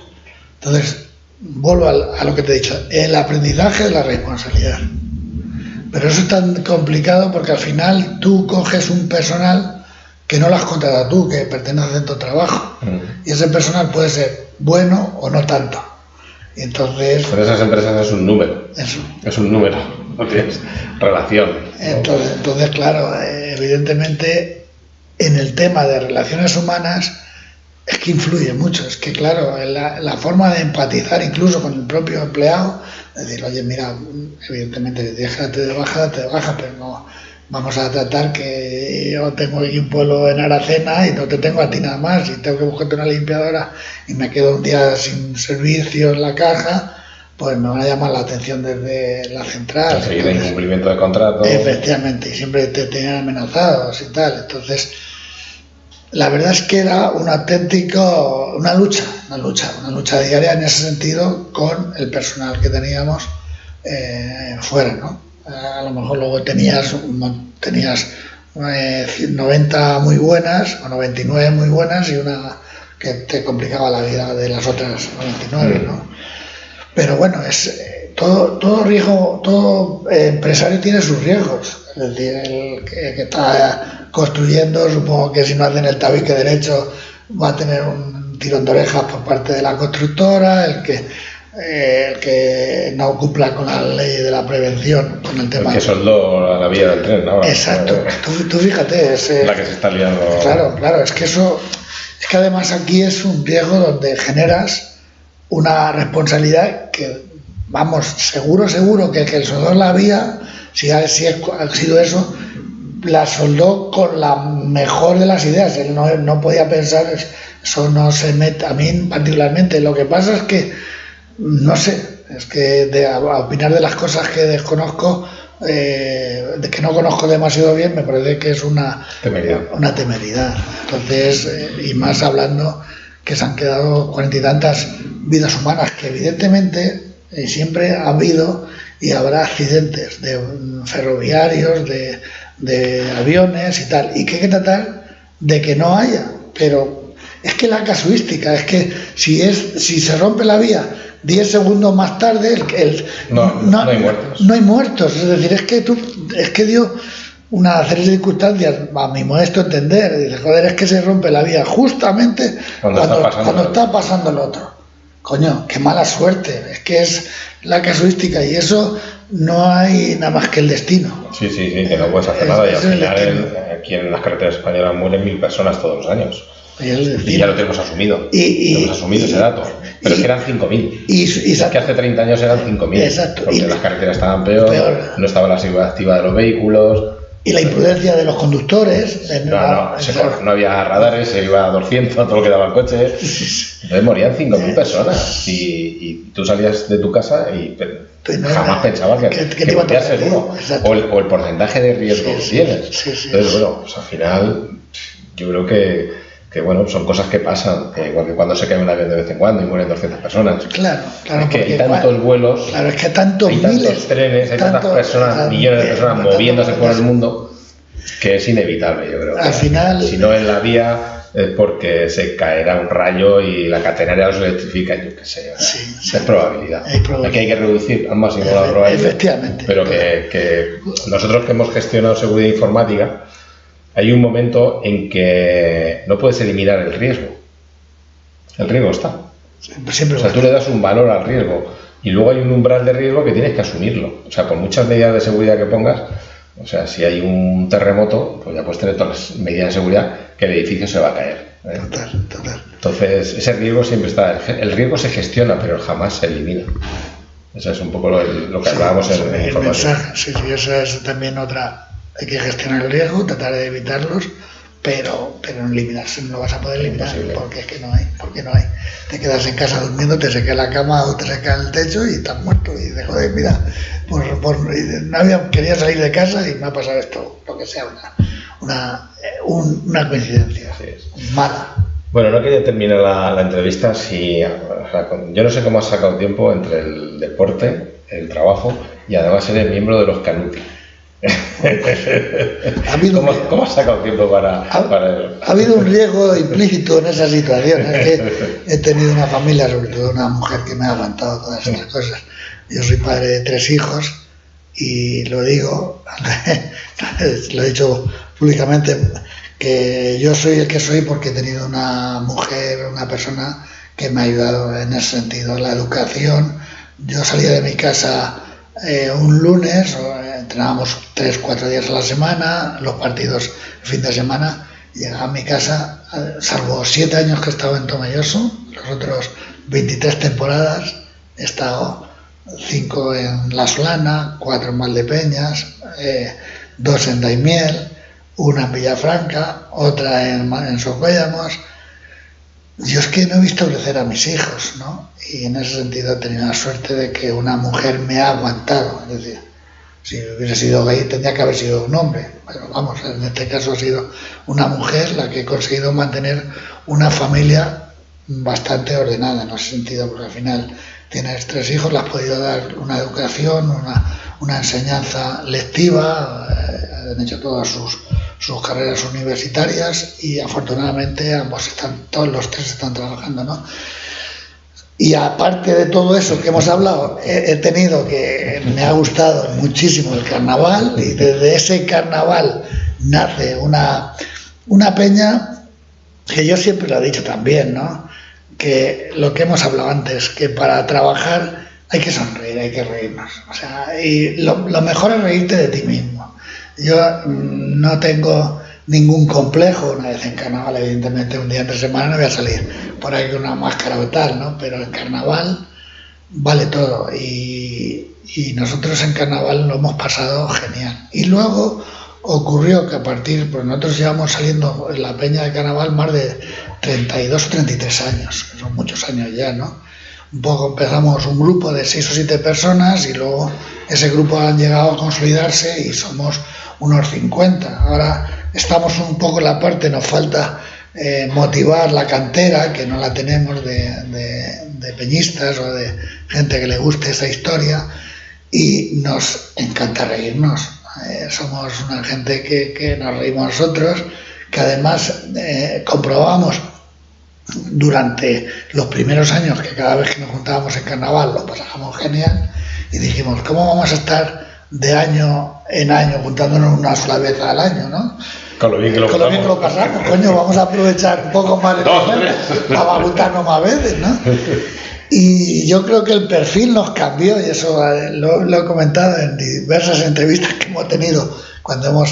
Entonces, vuelvo a lo que te he dicho, el aprendizaje de la responsabilidad. Pero eso es tan complicado porque al final tú coges un personal que no lo has contratado tú, que pertenece a tu trabajo. Y ese personal puede ser bueno o no tanto. Y entonces... Pero esas empresas es un número. Eso. Es un número, no tienes relación. Entonces, claro, evidentemente en el tema de relaciones humanas es que influye mucho. Es que, claro, la forma de empatizar incluso con el propio empleado, decir, oye, mira, evidentemente, déjate de baja, pero no, vamos a tratar que yo tengo aquí un pueblo en Aracena y no te tengo a ti nada más, y tengo que buscarte una limpiadora y me quedo un día sin servicio en la caja, pues me van a llamar la atención desde la central. Enseguida incumplimiento de contrato. Efectivamente, y siempre te tenían amenazados y tal. Entonces, la verdad es que era una lucha diaria en ese sentido con el personal que teníamos fuera, ¿no? A lo mejor luego tenías 90 muy buenas o 99 muy buenas y una que te complicaba la vida de las otras 99, ¿no? Pero bueno, es todo riesgo, todo empresario tiene sus riesgos. Es decir, el que está construyendo, supongo que si no hacen el tabique derecho va a tener un tirón de orejas por parte de la constructora, el que no cumpla con la ley de la prevención, con el tema. El que soldó a la vía del tren ahora. Exacto. Tú fíjate, la que se está liando. Claro, es que además aquí es un riesgo donde generas una responsabilidad que, vamos, seguro que el que soldó la vía, si ha sido eso, la soldó con la mejor de las ideas. Él no podía pensar, eso no se mete a mí particularmente. Lo que pasa es que, no sé, es que a opinar de las cosas que desconozco, de que no conozco demasiado bien, me parece que es una temeridad. Entonces, y más hablando que se han quedado 40 y tantas vidas humanas, que evidentemente siempre ha habido y habrá accidentes de ferroviarios, de aviones y tal, y que hay que tratar de que no haya, pero es que la casuística es que si se rompe la vía 10 segundos más tarde no hay muertos. No hay muertos, es decir, es que dio una serie de circunstancias, a mi modesto entender, dice, joder, es que se rompe la vía justamente cuando está pasando el otro. Coño, qué mala suerte, es que es la casuística y eso no hay nada más que el destino. Sí, que no puedes hacer nada y al final aquí en las carreteras españolas mueren 1000 personas todos los años. Y ya lo tenemos asumido. Hemos asumido ese dato. Pero es que eran 5.000. Es que hace 30 años eran 5.000. Exacto. Porque las carreteras estaban peor, no estaba la seguridad activa de los vehículos. Y la imprudencia de los conductores. No había radares, se iba a 200 a todo lo que daba el coche. Entonces morían 5.000 personas. Y tú salías de tu casa y jamás pensabas que podía ser uno. O el porcentaje de riesgo que tienes. Entonces, bueno, pues al final yo creo que bueno, son cosas que pasan, igual que cuando se cae un avión de vez en cuando y mueren 200 personas. Claro. Es que hay tantos vuelos, claro, es que hay tantos trenes, hay tantas personas, millones de personas moviéndose por el mundo, que es inevitable, yo creo. Al final, si no en la vía es porque se caerá un rayo y la catenaria los electrifica, yo qué sé. Es probabilidad. Aquí hay que reducir al máximo la probabilidad. Efectivamente. Pero que nosotros que hemos gestionado seguridad informática, hay un momento en que no puedes eliminar el riesgo. El riesgo está. Siempre. O sea, tú le das un valor al riesgo y luego hay un umbral de riesgo que tienes que asumirlo. O sea, por muchas medidas de seguridad que pongas, o sea, si hay un terremoto, pues ya puedes tener todas las medidas de seguridad que el edificio se va a caer. Total. Entonces, ese riesgo siempre está. El riesgo se gestiona, pero jamás se elimina. Eso es un poco lo que hablábamos en información. Sí, eso es también otra. Hay que gestionar el riesgo, tratar de evitarlos, pero no eliminarse, no lo vas a poder eliminar, porque es que no hay. Te quedas en casa durmiendo, te seca la cama o te seca el techo y estás muerto. Y dices, joder, mira, quería salir de casa y me ha pasado esto, lo que sea, una coincidencia mala. Bueno, no quería terminar la entrevista yo no sé cómo has sacado tiempo entre el deporte, el trabajo y además eres miembro de los Canuti. ¿Cómo has sacado tiempo para Ha habido un riesgo implícito en esa situación. Es que he tenido una familia, sobre todo una mujer que me ha aguantado todas estas cosas. Yo soy padre de 3 hijos y lo digo, lo he dicho públicamente, que yo soy el que soy porque he tenido una mujer, una persona que me ha ayudado en ese sentido. La educación, yo salía de mi casa un lunes, entrenábamos 3-4 días a la semana, los partidos el fin de semana, llegaba a mi casa, salvo 7 años que he estado en Tomelloso, los otros 23 temporadas, he estado 5 en La Solana, 4 en Valdepeñas, 2 en Daimiel, una en Villafranca, otra en Socuéllamos. Yo es que no he visto crecer a mis hijos, ¿no? Y en ese sentido he tenido la suerte de que una mujer me ha aguantado. Es decir, si hubiese sido gay tendría que haber sido un hombre. Pero vamos, en este caso ha sido una mujer la que ha conseguido mantener una familia bastante ordenada en ese sentido, porque al final tienes 3 hijos, le has podido dar una educación, una enseñanza lectiva, han hecho todas sus carreras universitarias y afortunadamente todos los 3 están trabajando, ¿no? Y aparte de todo eso que hemos hablado, me ha gustado muchísimo el carnaval, y desde ese carnaval nace una peña que yo siempre lo he dicho también, ¿no? Que lo que hemos hablado antes, que para trabajar hay que sonreír, hay que reírnos. O sea, y lo mejor es reírte de ti mismo. Yo no tengo ningún complejo. Una vez en carnaval, evidentemente, un día entre semana no voy a salir por ahí con una máscara o tal, ¿no? Pero en carnaval vale todo. Y nosotros en carnaval lo hemos pasado genial. Y luego ocurrió que pues nosotros llevamos saliendo en la peña de carnaval más de 32 o 33 años, que son muchos años ya, ¿no? Un poco empezamos un grupo de 6 o 7 personas y luego ese grupo han llegado a consolidarse y somos unos 50. Ahora estamos un poco en la parte, nos falta motivar la cantera, que no la tenemos de peñistas o de gente que le guste esa historia, y nos encanta reírnos. Somos una gente que nos reímos nosotros, que además comprobamos durante los primeros años que cada vez que nos juntábamos en carnaval lo pasábamos genial, y dijimos, ¿cómo vamos a estar de año en año juntándonos una sola vez al año, ¿no? Con lo bien que lo pasamos, coño, vamos a aprovechar un poco más para juntarnos más veces, ¿no? Y yo creo que el perfil nos cambió, y eso lo he comentado en diversas entrevistas que hemos tenido cuando hemos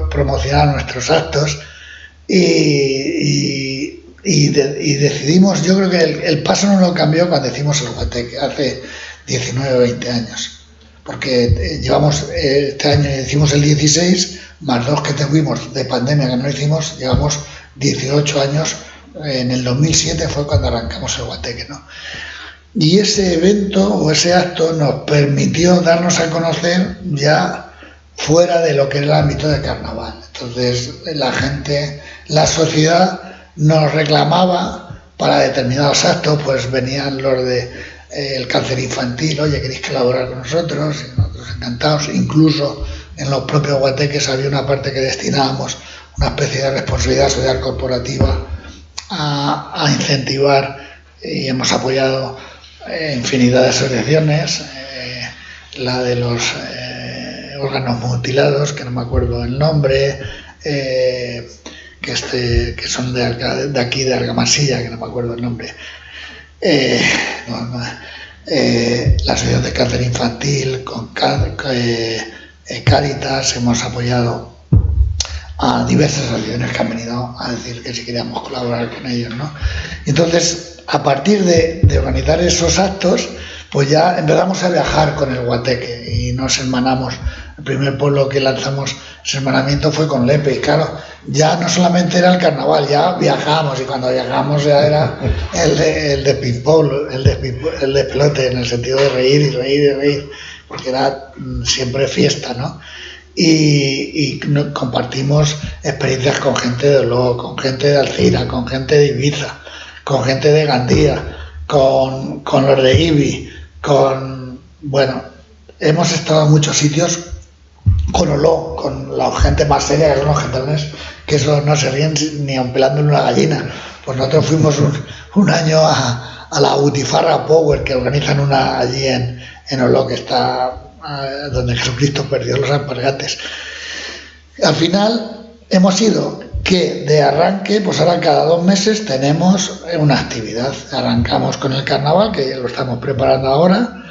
promocionado nuestros actos, y decidimos, yo creo que el paso no lo cambió cuando hicimos el Guateque, hace 19 o 20 años, porque llevamos, este año hicimos el 16, más 2 que tuvimos de pandemia que no hicimos, llevamos 18 años, en el 2007 fue cuando arrancamos el Guateque, ¿no? Y ese evento o ese acto nos permitió darnos a conocer ya fuera de lo que es el ámbito de carnaval. Entonces la gente, la sociedad nos reclamaba para determinados actos, pues venían los de el cáncer infantil, oye, ¿queréis colaborar con nosotros? Y nosotros encantados. Incluso en los propios guateques había una parte que destinábamos una especie de responsabilidad social corporativa a incentivar, y hemos apoyado infinidad de asociaciones, la de los órganos mutilados, que no me acuerdo el nombre, que son de aquí de Argamasilla, que no me acuerdo el nombre, la Asociación de Cáncer Infantil, con Cáritas, hemos apoyado a diversas asociaciones que han venido a decir que si queríamos colaborar con ellos, ¿no? Y entonces, a partir de organizar esos actos, pues ya empezamos a viajar con el Guateque y nos hermanamos. El primer pueblo que lanzamos ese hermanamiento fue con Lepe, y claro, ya no solamente era el carnaval, ya viajamos, y cuando viajamos ya era el de ping-pong, el de pelote, en el sentido de reír y reír y reír, porque era siempre fiesta, ¿no? Y compartimos experiencias con gente de Oló, con gente de Alcira, con gente de Ibiza, con gente de Gandía, con los de Ibi, bueno, hemos estado en muchos sitios, con Oló, con la gente más seria, que son los gitanos, que eso no se ríen ni aun pelándole una gallina. Pues nosotros fuimos un año a la Butifarra Power, que organizan una allí en Oló, que está donde Jesucristo perdió los alpargates. Al final hemos ido que de arranque, pues ahora cada 2 meses tenemos una actividad. Arrancamos con el carnaval, que lo estamos preparando ahora,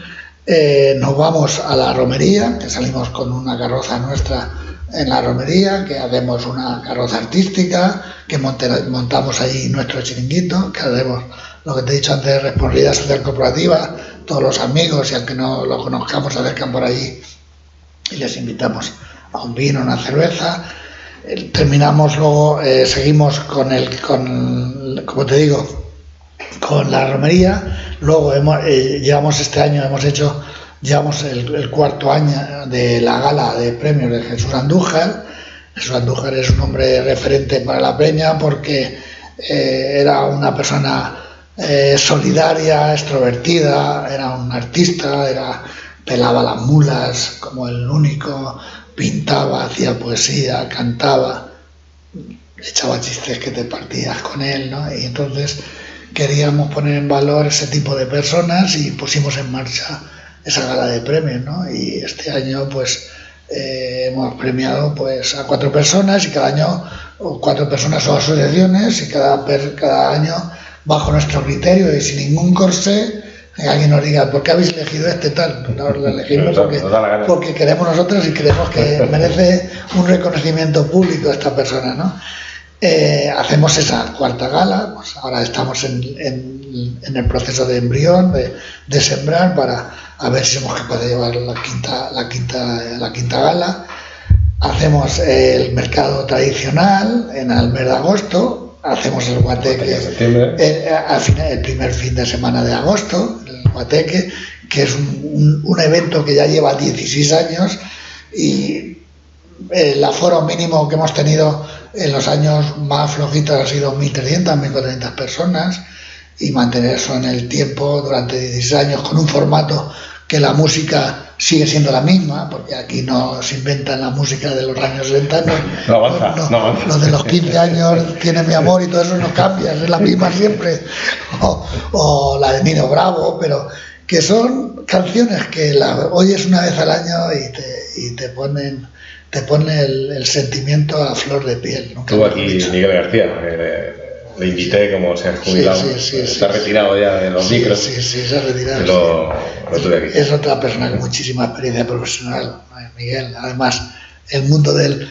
nos vamos a la romería, que salimos con una carroza nuestra en la romería, que hacemos una carroza artística, que montamos ahí nuestro chiringuito, que hacemos lo que te he dicho antes de responsabilidad social corporativa. Todos los amigos, y aunque no los conozcamos, se acercan por allí y les invitamos a un vino, una cerveza. Terminamos luego, seguimos como te digo, con la romería. Luego llevamos este año, llevamos el cuarto año de la gala de premios de Jesús Andújar. Jesús Andújar es un hombre referente para la peña porque era una persona solidaria, extrovertida, era un artista, pelaba las mulas como el único, pintaba, hacía poesía, cantaba, echaba chistes que te partías con él, ¿no? Y entonces queríamos poner en valor ese tipo de personas y pusimos en marcha esa gala de premios, ¿no? Y este año pues hemos premiado pues a 4 personas y cada año 4 personas o asociaciones y cada año bajo nuestro criterio y sin ningún corsé. Alguien nos diga, ¿por qué habéis elegido tal? No lo elegimos porque queremos nosotros y creemos que merece un reconocimiento público a esta persona, ¿no? Hacemos esa cuarta gala, pues ahora estamos en el proceso de embrión, de sembrar para a ver si somos capaces de llevar la quinta gala. Hacemos el mercado tradicional en el mes de agosto, hacemos el guateque el primer fin de semana de agosto, el guateque, que es un evento que ya lleva 16 años y el aforo mínimo que hemos tenido en los años más flojitos ha sido 1.300, 1.400 personas y mantener eso en el tiempo durante 16 años con un formato que la música sigue siendo la misma, porque aquí no se inventan la música de los años 60, no avanza. Lo de los 15 años tiene mi amor y todo eso no cambia, es la misma siempre, o la de Nino Bravo, pero que son canciones que la oyes una vez al año y te ponen el sentimiento a flor de piel. Tuvo aquí Miguel García, le invité, como se ha jubilado, está retirado ya de los micros. Sí, se ha retirado. Lo tuve aquí. Es otra persona con muchísima experiencia profesional, Miguel. Además, el mundo del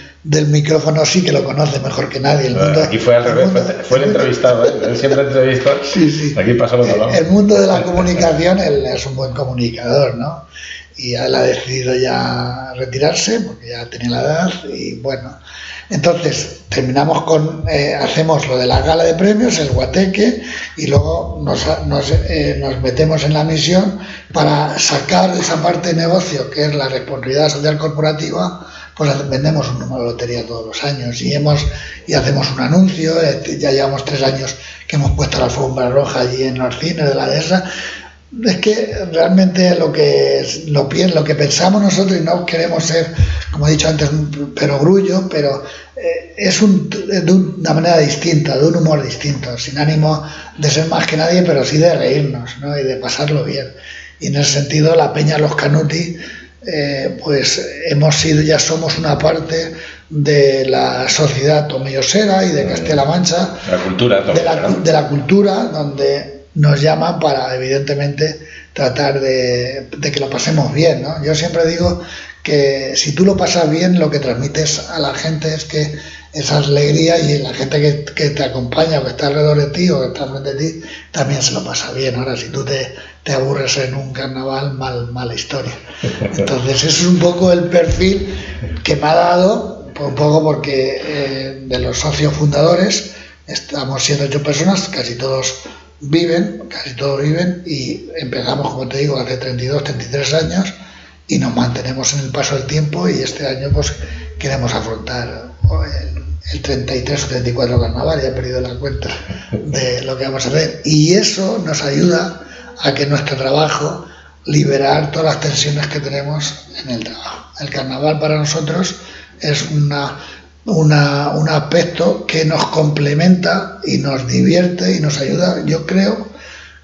micrófono sí que lo conoce mejor que nadie. Aquí fue al revés, fue el entrevistado, él siempre entrevistó. Sí. Aquí pasó al otro lado. El mundo de la comunicación, él es un buen comunicador, ¿no? Y él ha decidido ya retirarse porque ya tenía la edad y bueno. Entonces terminamos hacemos lo de la gala de premios, el guateque, y luego nos metemos en la misión para sacar de esa parte de negocio que es la responsabilidad social corporativa. Pues vendemos un número de lotería todos los años y hacemos un anuncio. Ya llevamos 3 años que hemos puesto la alfombra roja allí en los cines de la dehesa. Es que realmente lo que pensamos nosotros, y no queremos ser, como he dicho antes, un perogrullo, pero es de una manera distinta, de un humor distinto, sin ánimo de ser más que nadie, pero sí de reírnos, ¿no? Y de pasarlo bien. Y en ese sentido, la Peña Los Canuti, pues ya somos una parte de la sociedad tomellosera y de Castilla-La Mancha, de la cultura, donde nos llaman para, evidentemente, tratar de que lo pasemos bien, ¿no? Yo siempre digo que si tú lo pasas bien, lo que transmites a la gente es que esa alegría y la gente que te acompaña o que está alrededor de ti o que está frente de ti, también se lo pasa bien. Ahora, si tú te aburres en un carnaval, mala historia. Entonces, ese es un poco el perfil que me ha dado, un poco porque de los socios fundadores, estamos 7 o 8 personas, casi todos viven y empezamos, como te digo, hace 32, 33 años y nos mantenemos en el paso del tiempo y este año pues queremos afrontar el 33 o 34 carnaval, ya he perdido la cuenta de lo que vamos a hacer y eso nos ayuda a que nuestro trabajo liberar todas las tensiones que tenemos en el trabajo. El carnaval para nosotros es un aspecto que nos complementa y nos divierte y nos ayuda. Yo creo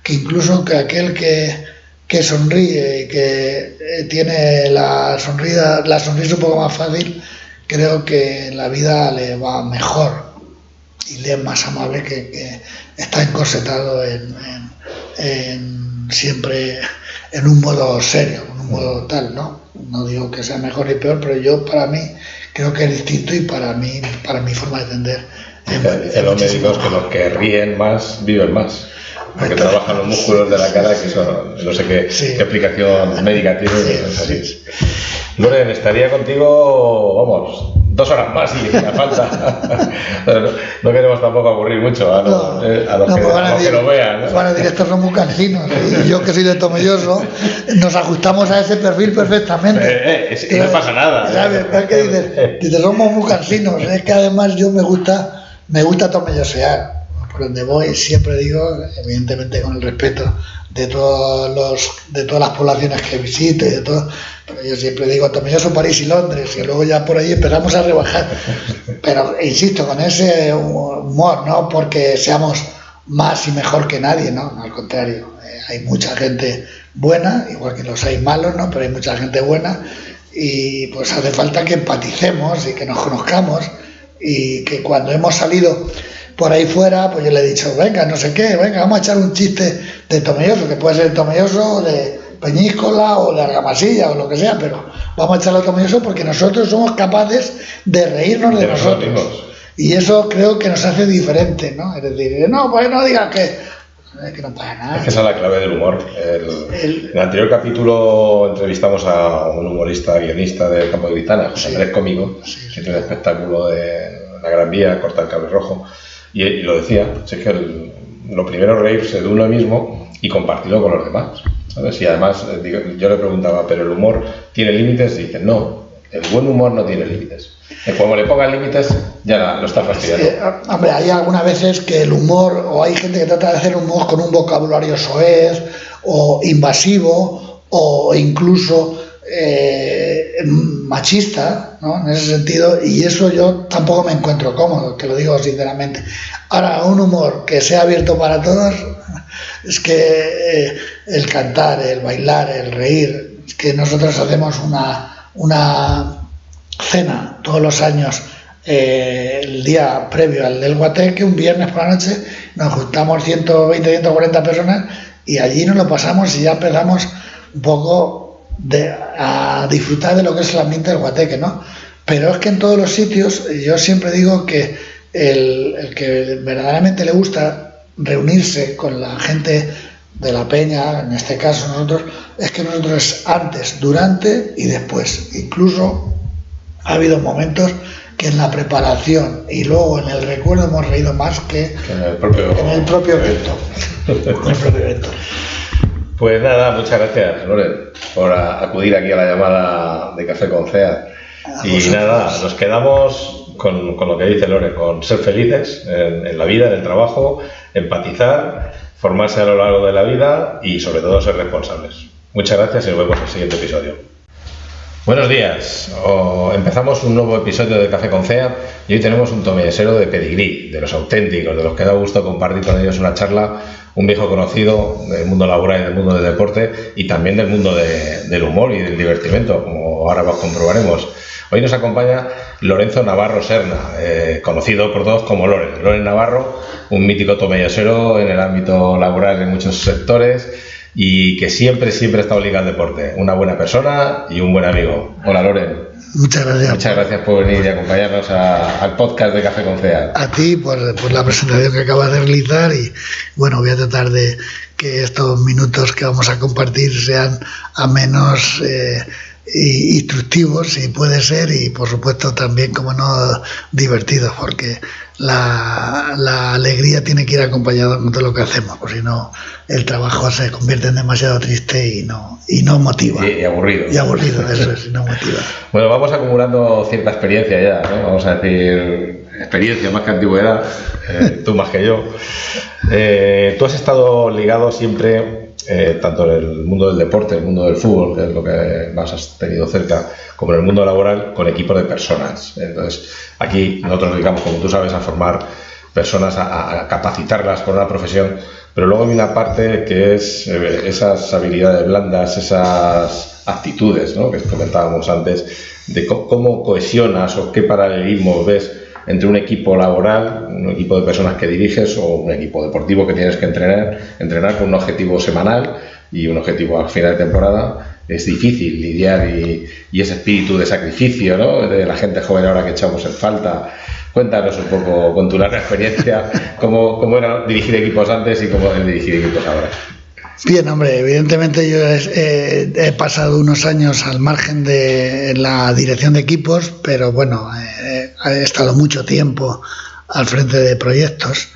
que incluso que aquel que sonríe y que tiene la sonrisa un poco más fácil, creo que la vida le va mejor y le es más amable que está encorsetado siempre en un modo serio, en un modo tal, ¿no? No digo que sea mejor y peor, pero para mí creo que es distinto y para mi forma de entender. Los médicos que los que ríen más viven más. porque trabajan los músculos de la cara, que eso no sé qué explicación médica tiene. Sí. Loren, estaría contigo, vamos, 2 horas más si hiciera falta. No queremos tampoco aburrir mucho a los que lo vean, ¿no? Bueno, que estos son muy cansinos, y yo que soy de Tomelloso, nos ajustamos a ese perfil perfectamente. Y no pasa nada. ¿Sabes? Es que dices, somos muy cansinos. Es que además yo me gusta tomellosear. Por donde voy siempre digo, evidentemente con el respeto de todas las poblaciones que visito y de todo, pero yo siempre digo Tomelloso, París y Londres, y luego ya por ahí empezamos a rebajar. Pero insisto, con ese humor, no porque seamos más y mejor que nadie, no, al contrario, hay mucha gente buena, igual que los hay malos, no, pero hay mucha gente buena, y pues hace falta que empaticemos y que nos conozcamos, y que cuando hemos salido por ahí fuera, pues yo le he dicho, venga, no sé qué, venga, vamos a echar un chiste de Tomelloso, que puede ser de Tomelloso, de Peñíscola o de Argamasilla o lo que sea, pero vamos a echarlo a Tomelloso porque nosotros somos capaces de reírnos de nosotros. Y eso creo que nos hace diferente, ¿no? Es decir, no, pues no digas que no pasa nada. Es que esa es la clave del humor. En el anterior capítulo entrevistamos a un humorista, guionista del Campo de Vitana, José Andrés Cómico, que tiene un espectáculo de la Gran Vía, Corta el Cable Rojo, y lo decía, es que lo primero es reírse de uno mismo y compartirlo con los demás, ¿sabes? Y además yo le preguntaba, ¿pero el humor tiene límites? Y dice, no, el buen humor no tiene límites. Cuando le pongan límites ya lo estás fastidiando. Hombre, hay algunas veces que el humor, o hay gente que trata de hacer humor con un vocabulario soez o invasivo o incluso machista, ¿no? En ese sentido, y eso yo tampoco me encuentro cómodo, te lo digo sinceramente. Ahora, un humor que sea abierto para todos, es que el cantar, el bailar, el reír, es que nosotros hacemos una cena todos los años, el día previo al del Guateque, un viernes por la noche, nos juntamos 120, 140 personas y allí nos lo pasamos y ya empezamos un poco a disfrutar de lo que es el ambiente del Guateque, ¿no? Pero es que en todos los sitios, yo siempre digo que el que verdaderamente le gusta reunirse con la gente de la peña, en este caso nosotros, es que nosotros antes, durante y después. Incluso ha habido momentos que en la preparación y luego en el recuerdo hemos reído más que en el propio evento. Pues nada, muchas gracias, Loren, por acudir aquí a la llamada de Café con CEA. Y nada, nos quedamos con lo que dice Loren, con ser felices en la vida, en el trabajo, empatizar, formarse a lo largo de la vida y sobre todo ser responsables. Muchas gracias y nos vemos en el siguiente episodio. Buenos días, empezamos un nuevo episodio de Café con CEA y hoy tenemos un tomellesero de pedigrí, de los auténticos, de los que da gusto compartir con ellos una charla, un viejo conocido del mundo laboral y del mundo del deporte y también del mundo del humor y del divertimento, como ahora comprobaremos. Hoy nos acompaña Lorenzo Navarro Serna, conocido por todos como Loren Navarro, un mítico tomellesero en el ámbito laboral en muchos sectores y que siempre ha estado ligado al deporte. Una buena persona y un buen amigo. Hola, Loren. Muchas gracias. Muchas gracias por venir y acompañarnos al podcast de Café con CEA. A ti por la presentación que acabas de realizar y bueno, voy a tratar de que estos minutos que vamos a compartir sean amenos, instructivos si puede ser y por supuesto también, como no, divertidos, porque la alegría tiene que ir acompañada con todo lo que hacemos, porque si no el trabajo se convierte en demasiado triste y no motiva. Y aburrido. Y aburrido, eso es, y no motiva. Bueno, vamos acumulando cierta experiencia ya, ¿no? Vamos a decir, experiencia más que antigüedad, tú más que yo. Tú has estado ligado siempre, tanto en el mundo del deporte, el mundo del fútbol, que es lo que más has tenido cerca, como en el mundo laboral, con equipos de personas. Entonces, aquí nosotros nos dedicamos, como tú sabes, a formar personas, a capacitarlas por una profesión, pero luego hay una parte que es esas habilidades blandas, esas actitudes, ¿no?, que comentábamos antes, de cómo cohesionas o qué paralelismos ves entre un equipo laboral, un equipo de personas que diriges o un equipo deportivo que tienes que entrenar con un objetivo semanal y un objetivo al final de temporada. Es difícil lidiar y ese espíritu de sacrificio, ¿no?, de la gente joven ahora que echamos en falta. Cuéntanos un poco, con tu larga experiencia, cómo era dirigir equipos antes y cómo es dirigir equipos ahora. Bien, hombre, evidentemente yo he pasado unos años al margen de la dirección de equipos, pero bueno, he estado mucho tiempo al frente de proyectos.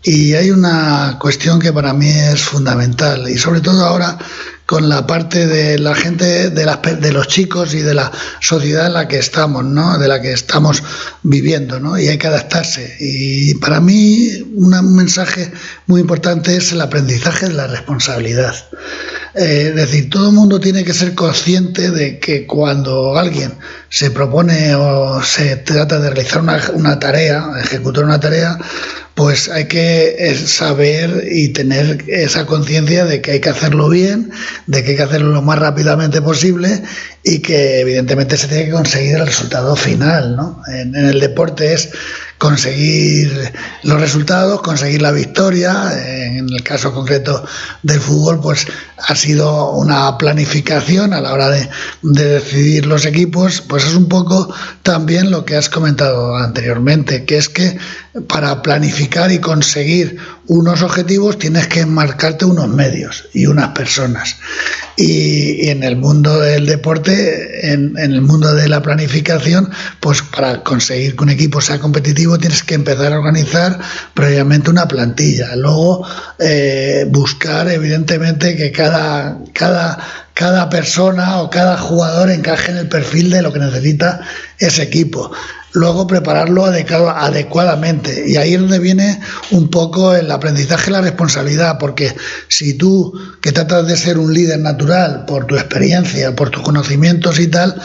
Y hay una cuestión que para mí es fundamental, y sobre todo ahora con la parte de la gente, de los chicos y de la sociedad en la que estamos, ¿no? De la que estamos viviendo, ¿no? Y hay que adaptarse. Y para mí un mensaje muy importante es el aprendizaje de la responsabilidad. Es decir, todo el mundo tiene que ser consciente de que cuando alguien se propone o se trata de realizar una tarea, ejecutar una tarea, pues hay que saber y tener esa conciencia de que hay que hacerlo bien, de que hay que hacerlo lo más rápidamente posible y que evidentemente se tiene que conseguir el resultado final, ¿no? En el deporte es conseguir los resultados, conseguir la victoria. En el caso concreto del fútbol, pues ha sido una planificación a la hora de decidir los equipos. Pues es un poco también lo que has comentado anteriormente, que es que para planificar y conseguir unos objetivos tienes que marcarte unos medios y unas personas. Y en el mundo del deporte, en el mundo de la planificación, pues para conseguir que un equipo sea competitivo tienes que empezar a organizar previamente una plantilla. Luego buscar evidentemente que cada persona o cada jugador encaje en el perfil de lo que necesita ese equipo. Luego prepararlo adecuadamente, y ahí es donde viene un poco el aprendizaje y la responsabilidad, porque si tú, que tratas de ser un líder natural por tu experiencia, por tus conocimientos y tal,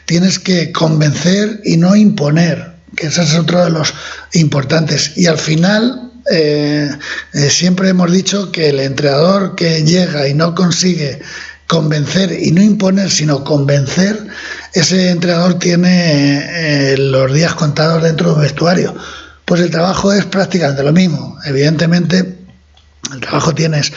tienes que convencer y no imponer, que ese es otro de los importantes. Y al final siempre hemos dicho que el entrenador que llega y no consigue convencer y no imponer, sino convencer, ese entrenador tiene los días contados dentro de un vestuario. Pues el trabajo es prácticamente lo mismo. Evidentemente, el trabajo tienes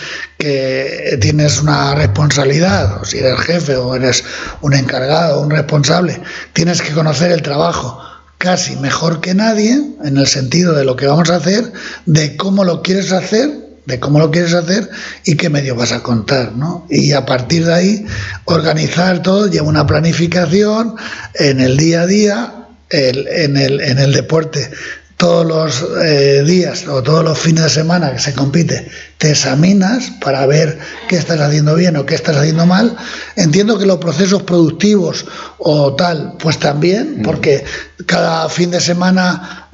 una responsabilidad, o si eres jefe o eres un encargado o un responsable, tienes que conocer el trabajo casi mejor que nadie, en el sentido de lo que vamos a hacer, de cómo lo quieres hacer y qué medio vas a contar, ¿no? Y a partir de ahí organizar todo, lleva una planificación en el día a día, en el deporte. Todos los días o todos los fines de semana que se compite, te examinas para ver qué estás haciendo bien o qué estás haciendo mal. Entiendo que los procesos productivos o tal, pues también, porque cada fin de semana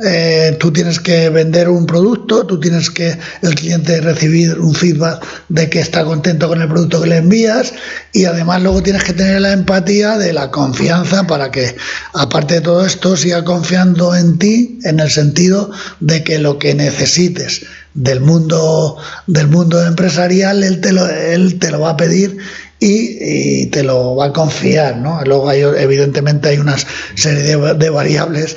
tú tienes que vender un producto, tú tienes que el cliente recibir un feedback de que está contento con el producto que le envías, y además luego tienes que tener la empatía de la confianza para que, aparte de todo esto, siga confiando en ti, en el sentido de que lo que necesites del mundo empresarial él te lo va a pedir y te lo va a confiar, ¿no? Luego evidentemente hay una serie de variables